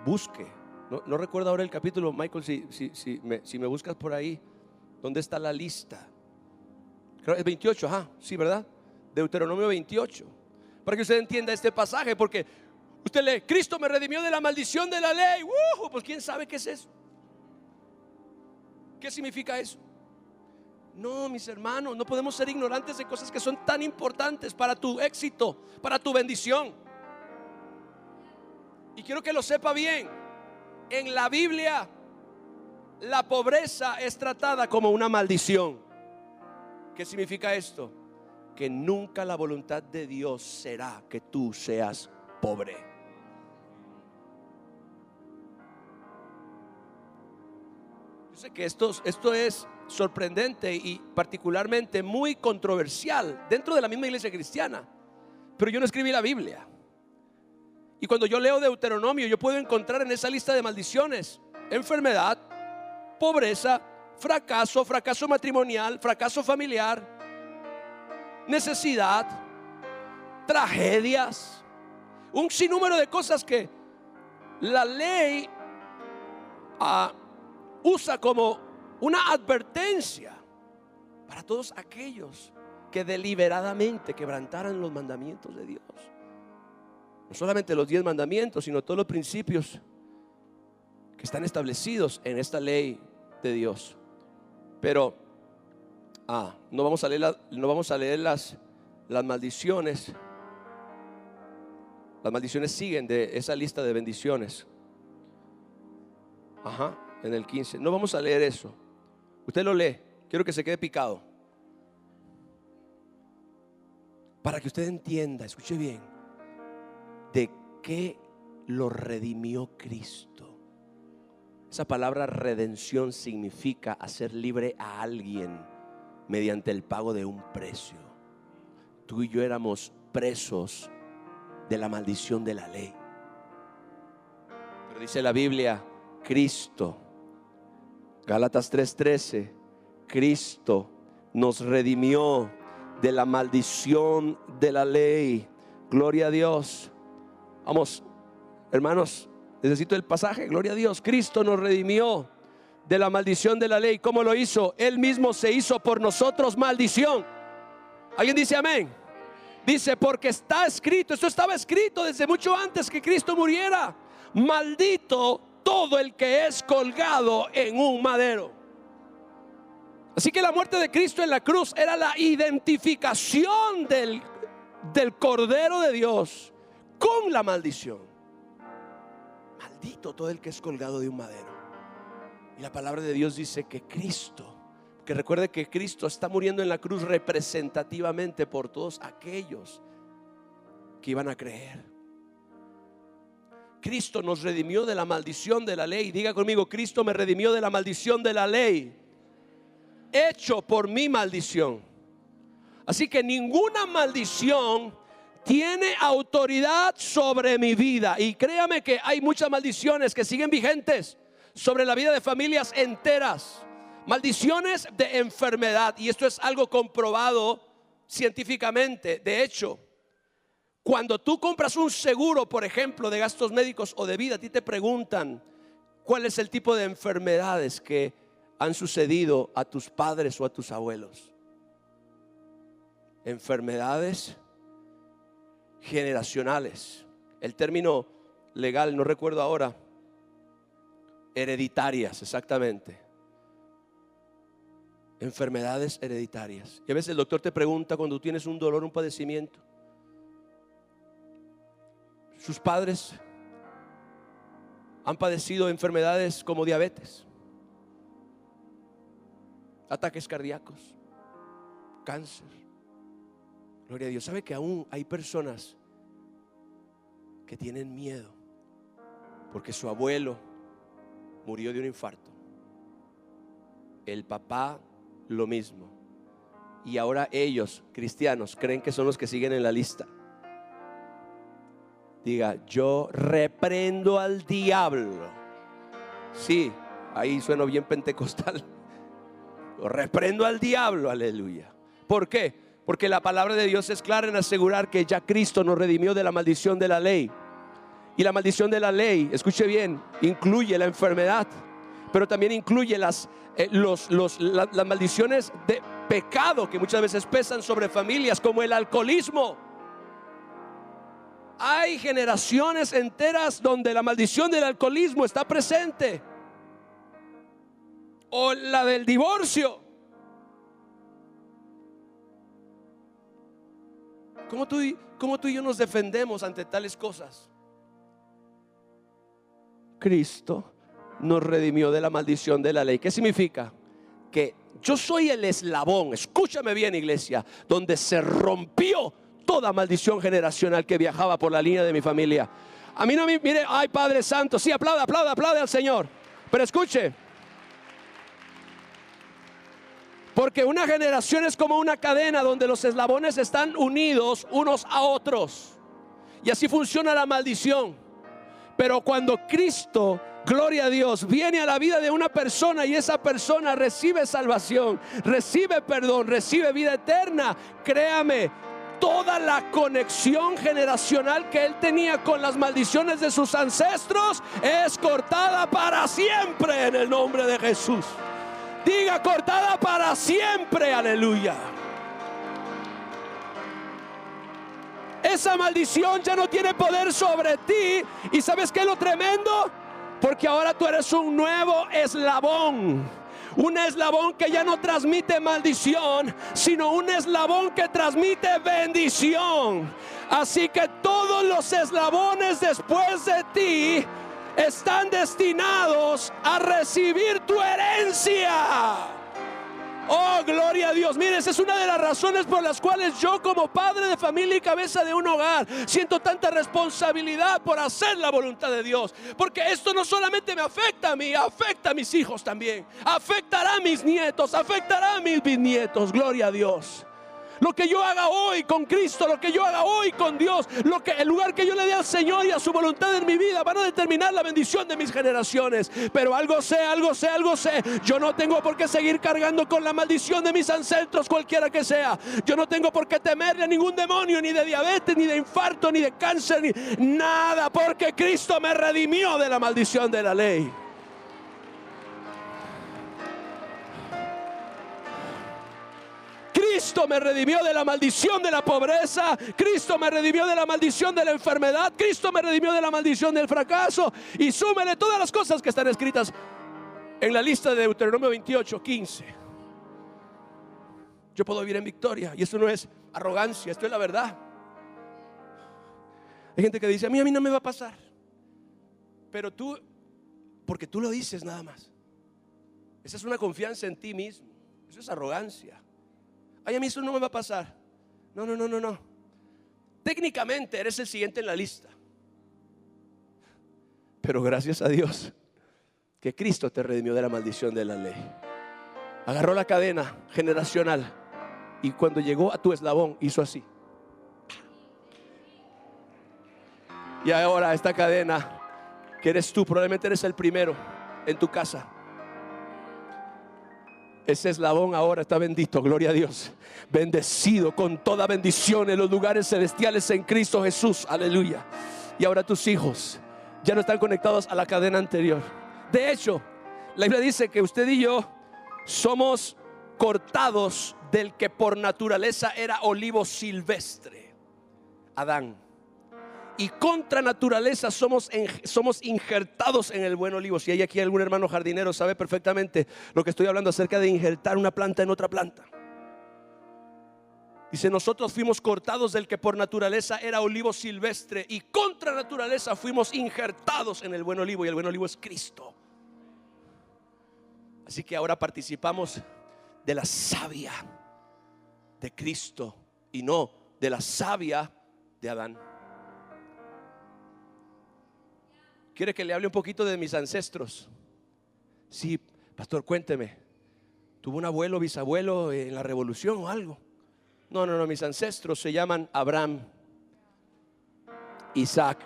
Busque, no recuerdo ahora el capítulo, Michael, si me buscas por ahí, ¿dónde está la lista? Creo que es 28, sí, ¿verdad? Deuteronomio 28. Para que usted entienda este pasaje, porque usted lee, Cristo me redimió de la maldición de la ley. Pues quién sabe qué es eso. ¿Qué significa eso? No, mis hermanos, no podemos ser ignorantes de cosas que son tan importantes para tu éxito, para tu bendición. Y quiero que lo sepa bien. En la Biblia, la pobreza es tratada como una maldición. ¿Qué significa esto? Que nunca la voluntad de Dios será que tú seas pobre. Yo sé que esto es sorprendente y particularmente muy controversial dentro de la misma iglesia cristiana, pero yo no escribí la Biblia. Y cuando yo leo Deuteronomio, yo puedo encontrar en esa lista de maldiciones enfermedad, pobreza, fracaso matrimonial, fracaso familiar, necesidad, tragedias, un sinnúmero de cosas que la ley usa como una advertencia para todos aquellos que deliberadamente quebrantaran los mandamientos de Dios. No solamente los 10 mandamientos, sino todos los principios que están establecidos en esta ley de Dios. Pero no vamos a leer las maldiciones. Las maldiciones siguen de esa lista de bendiciones. En el 15. No vamos a leer eso. Usted lo lee. Quiero que se quede picado, para que usted entienda, escuche bien, de qué lo redimió Cristo. Esa palabra redención significa hacer libre a alguien mediante el pago de un precio. Tú y yo éramos presos de la maldición de la ley, pero dice la Biblia, Cristo, Gálatas 3:13, Cristo nos redimió de la maldición de la ley. Gloria a Dios. Vamos, hermanos, necesito el pasaje. Gloria a Dios. Cristo nos redimió de la maldición de la ley. ¿Cómo lo hizo? Él mismo se hizo por nosotros maldición. ¿Alguien dice amén? Dice, porque está escrito, esto estaba escrito desde mucho antes que Cristo muriera: maldito todo el que es colgado en un madero. Así que la muerte de Cristo en la cruz era la identificación del Cordero de Dios con la maldición. Maldito todo el que es colgado de un madero. Y la palabra de Dios dice que Cristo, que recuerde que Cristo está muriendo en la cruz representativamente por todos aquellos que iban a creer. Cristo nos redimió de la maldición de la ley. Diga conmigo, Cristo me redimió de la maldición de la ley, hecho por mi maldición. Así que ninguna maldición tiene autoridad sobre mi vida. Y créame que hay muchas maldiciones que siguen vigentes sobre la vida de familias enteras. Maldiciones de enfermedad. Y esto es algo comprobado científicamente. De hecho, cuando tú compras un seguro, por ejemplo, de gastos médicos o de vida, a ti te preguntan cuál es el tipo de enfermedades que han sucedido a tus padres o a tus abuelos. enfermedades generacionales. El término legal, no recuerdo ahora, hereditarias, exactamente. Enfermedades hereditarias. Y a veces el doctor te pregunta cuando tienes un dolor, un padecimiento, sus padres han padecido enfermedades como diabetes, ataques cardíacos, cáncer. Gloria a Dios. ¿Sabe que aún hay personas que tienen miedo porque su abuelo murió de un infarto, el papá lo mismo, y ahora ellos, cristianos, creen que son los que siguen en la lista? Diga: yo reprendo al diablo. Sí, ahí suena bien pentecostal. Reprendo al diablo, aleluya. ¿Por qué? Porque la palabra de Dios es clara en asegurar que ya Cristo nos redimió de la maldición de la ley. Y la maldición de la ley, escuche bien, incluye la enfermedad, pero también incluye las maldiciones de pecado que muchas veces pesan sobre familias, como el alcoholismo. Hay generaciones enteras donde la maldición del alcoholismo está presente, o la del divorcio. ¿Cómo tú y yo nos defendemos ante tales cosas? Cristo nos redimió de la maldición de la ley. ¿Qué significa? Que yo soy el eslabón, escúchame bien, iglesia, donde se rompió toda maldición generacional que viajaba por la línea de mi familia. A mí no me mire, ay Padre Santo, sí, aplaude al Señor. Pero escuche, porque una generación es como una cadena donde los eslabones están unidos unos a otros, y así funciona la maldición. Pero cuando Cristo, gloria a Dios, viene a la vida de una persona y esa persona recibe salvación, recibe perdón, recibe vida eterna, créame, toda la conexión generacional que él tenía con las maldiciones de sus ancestros es cortada para siempre en el nombre de Jesús. Diga: cortada para siempre, aleluya. Esa maldición ya no tiene poder sobre ti. ¿Y sabes qué es lo tremendo? Porque ahora tú eres un nuevo eslabón. Un eslabón que ya no transmite maldición, sino un eslabón que transmite bendición. Así que todos los eslabones después de ti están destinados a recibir tu herencia. Oh, gloria a Dios. Mire, esa es una de las razones por las cuales yo, como padre de familia y cabeza de un hogar, siento tanta responsabilidad por hacer la voluntad de Dios. Porque esto no solamente me afecta a mí, afecta a mis hijos también, afectará a mis nietos, afectará a mis bisnietos. Gloria a Dios. Lo que yo haga hoy con Cristo, lo que yo haga hoy con Dios, el lugar que yo le dé al Señor y a su voluntad en mi vida, van a determinar la bendición de mis generaciones. Pero algo sé, yo no tengo por qué seguir cargando con la maldición de mis ancestros, cualquiera que sea. Yo no tengo por qué temerle a ningún demonio, ni de diabetes, ni de infarto, ni de cáncer, ni nada, porque Cristo me redimió de la maldición de la ley. Cristo me redimió de la maldición de la pobreza. Cristo me redimió de la maldición de la enfermedad. Cristo me redimió de la maldición del fracaso. Y súmele todas las cosas que están escritas en la lista de Deuteronomio 28:15. Yo puedo vivir en victoria. Y esto no es arrogancia, esto es la verdad. Hay gente que dice: a mí no me va a pasar. Pero tú, porque tú lo dices nada más. Esa es una confianza en ti mismo. Eso es arrogancia. Ay, a mí eso no me va a pasar. No. Técnicamente eres el siguiente en la lista. Pero gracias a Dios que Cristo te redimió de la maldición de la ley. Agarró la cadena generacional y cuando llegó a tu eslabón hizo así. Y ahora esta cadena que eres tú, probablemente eres el primero en tu casa. Ese eslabón ahora está bendito, gloria a Dios. Bendecido con toda bendición en los lugares celestiales en Cristo Jesús, aleluya. Y ahora tus hijos ya no están conectados a la cadena anterior. De hecho, la Biblia dice que usted y yo somos cortados del que por naturaleza era olivo silvestre, Adán. Y contra naturaleza somos injertados en el buen olivo. Si hay aquí algún hermano jardinero, sabe perfectamente lo que estoy hablando acerca de injertar una planta en otra planta. Dice, nosotros fuimos cortados del que por naturaleza era olivo silvestre, y contra naturaleza fuimos injertados en el buen olivo, y el buen olivo es Cristo. Así que ahora participamos de la savia de Cristo y no de la savia de Adán. ¿Quiere que le hable un poquito de mis ancestros? Sí, pastor, cuénteme. ¿Tuvo un abuelo, bisabuelo en la revolución o algo? No, mis ancestros se llaman Abraham, Isaac,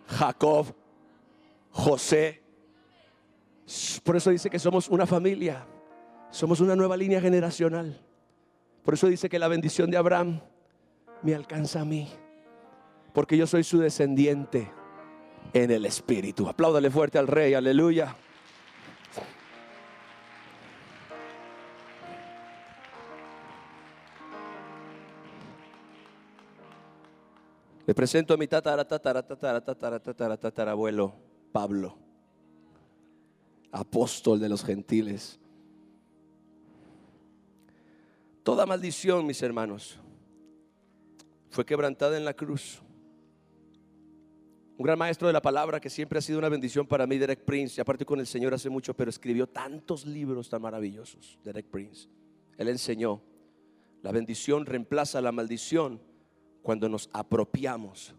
Jacob, José. Por eso dice que somos una familia, somos una nueva línea generacional. Por eso dice que la bendición de Abraham me alcanza a mí, porque yo soy su descendiente en el Espíritu. Apláudale fuerte al Rey, aleluya. Le presento a mi tatarabuelo Pablo, apóstol de los gentiles. Toda maldición, mis hermanos, fue quebrantada en la cruz. Un gran maestro de la palabra que siempre ha sido una bendición para mí, Derek Prince, y aparte con el Señor hace mucho, pero escribió tantos libros tan maravillosos. Derek Prince, él enseñó: la bendición reemplaza la maldición cuando nos apropiamos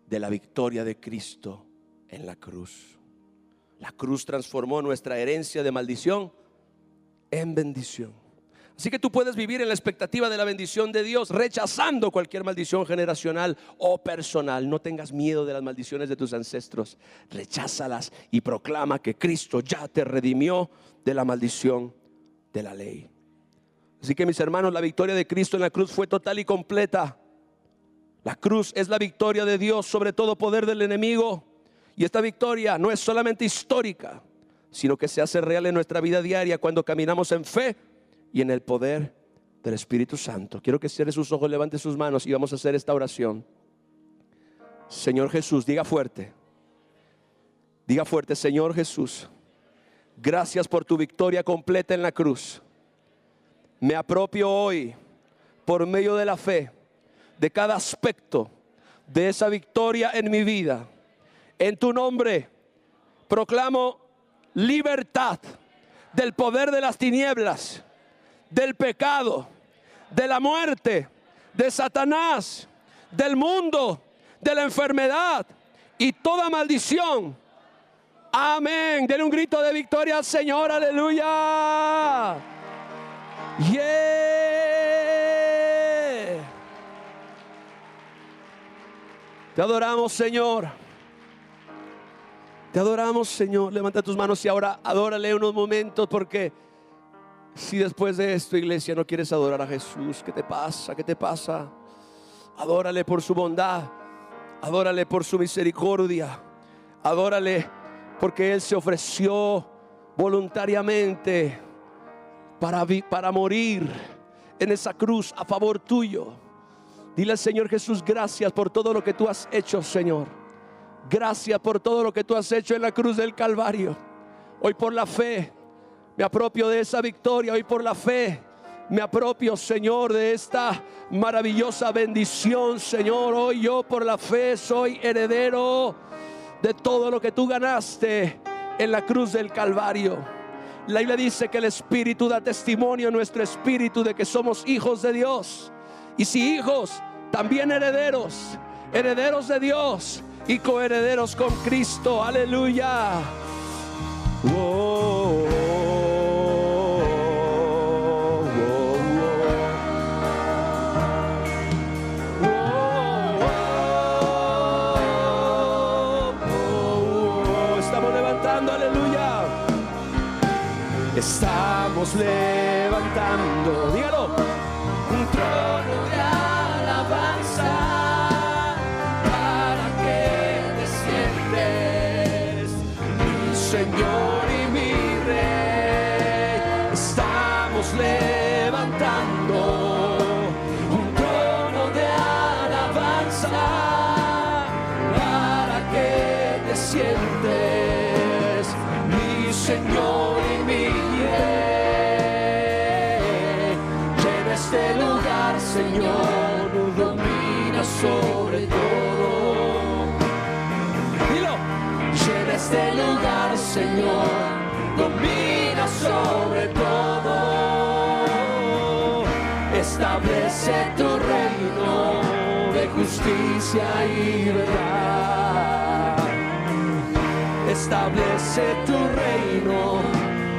de la victoria de Cristo en la cruz. La cruz transformó nuestra herencia de maldición en bendición. Así que tú puedes vivir en la expectativa de la bendición de Dios, rechazando cualquier maldición generacional o personal. No tengas miedo de las maldiciones de tus ancestros. Recházalas y proclama que Cristo ya te redimió de la maldición de la ley. Así que, mis hermanos, la victoria de Cristo en la cruz fue total y completa. La cruz es la victoria de Dios sobre todo poder del enemigo. Y esta victoria no es solamente histórica, sino que se hace real en nuestra vida diaria cuando caminamos en fe y en el poder del Espíritu Santo. Quiero que cierre sus ojos, levante sus manos y vamos a hacer esta oración. Señor Jesús, diga fuerte, Señor Jesús, gracias por tu victoria completa en la cruz. Me apropio hoy, por medio de la fe, de cada aspecto de esa victoria en mi vida. En tu nombre proclamo libertad del poder de las tinieblas, del pecado, de la muerte, de Satanás, del mundo, de la enfermedad y toda maldición. Amén. Denle un grito de victoria al Señor, aleluya. Te adoramos, Señor. Te adoramos, Señor. Levanta tus manos y ahora adórale unos momentos, porque si después de esto, iglesia, no quieres adorar a Jesús, ¿qué te pasa? ¿Qué te pasa? Adórale por su bondad, adórale por su misericordia, adórale porque Él se ofreció voluntariamente para morir en esa cruz a favor tuyo. Dile al Señor Jesús, gracias por todo lo que tú has hecho, Señor. Gracias por todo lo que tú has hecho en la cruz del Calvario. Hoy por la fe me apropio de esa victoria. Hoy por la fe me apropio, Señor, de esta maravillosa bendición, Señor. Hoy yo por la fe soy heredero de todo lo que tú ganaste en la cruz del Calvario. La Biblia dice que el Espíritu da testimonio a nuestro espíritu de que somos hijos de Dios. Y si hijos, también herederos, herederos de Dios y coherederos con Cristo. Aleluya. Oh, estamos levantando, aleluya. Estamos levantando, dígalo, un trono de alabanza para que te sientes mi Señor y mi Rey. Estamos alabanza, para que te sientes mi Señor y mi Rey. Llena este lugar, Señor, domina sobre todo. Dilo. Llena este lugar, Señor, domina sobre todo. Establece tu reino de justicia y verdad. Establece tu reino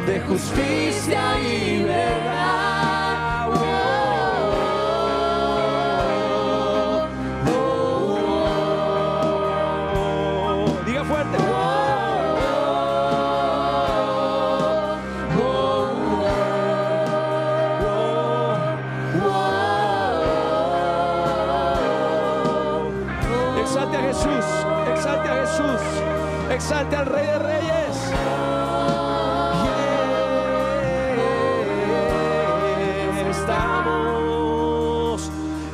de justicia y verdad. Oh, oh, oh, oh. Diga fuerte. Exalte a Jesús, exalte a Jesús, exalte al Rey de Reyes.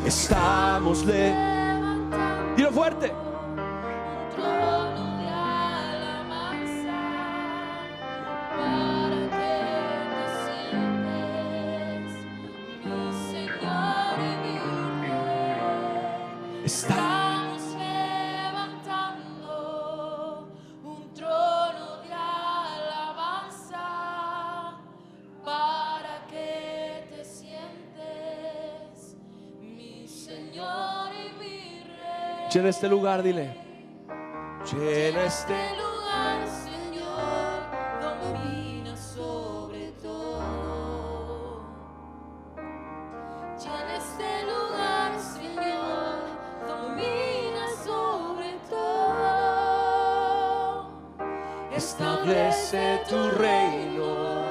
Estamos levantando. Dilo fuerte. Estamos levantando un trono de alabanza para que te sientes mi Señor y mi Rey. Llena este lugar, dile. Llena este lugar, Señor, domina sobre todo. Llena este lugar, Señor, domina sobre todo. establece tu reino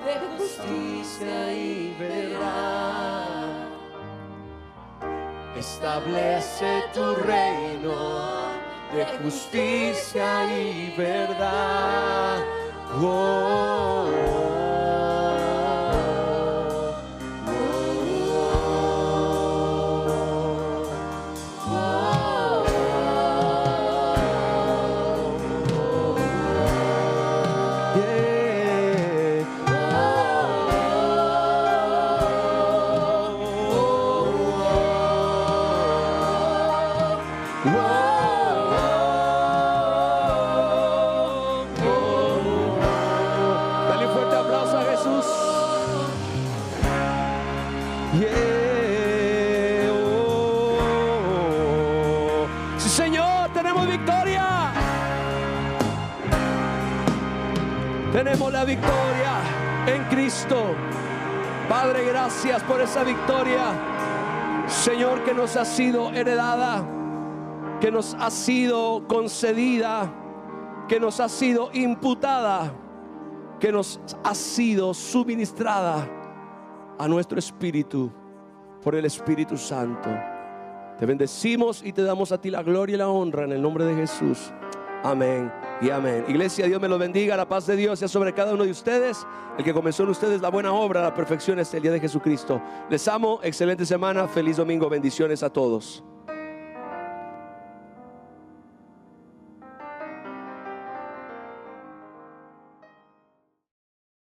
de justicia y verdad. Establece tu reino de justicia y verdad. Oh, oh, oh, oh, yeah. Dale un fuerte aplauso a Jesús. Yeah. Oh. Sí, Señor, tenemos victoria. Tenemos la victoria en Cristo. Padre, gracias por esa victoria, Señor, que nos ha sido heredada, que nos ha sido concedida, que nos ha sido imputada, que nos ha sido suministrada a nuestro espíritu por el Espíritu Santo. Te bendecimos y te damos a ti la gloria y la honra en el nombre de Jesús. Amén y amén. Iglesia, Dios me lo bendiga. La paz de Dios sea sobre cada uno de ustedes. El que comenzó en ustedes la buena obra, la perfección, es el día de Jesucristo. Les amo, excelente semana, feliz domingo, bendiciones a todos.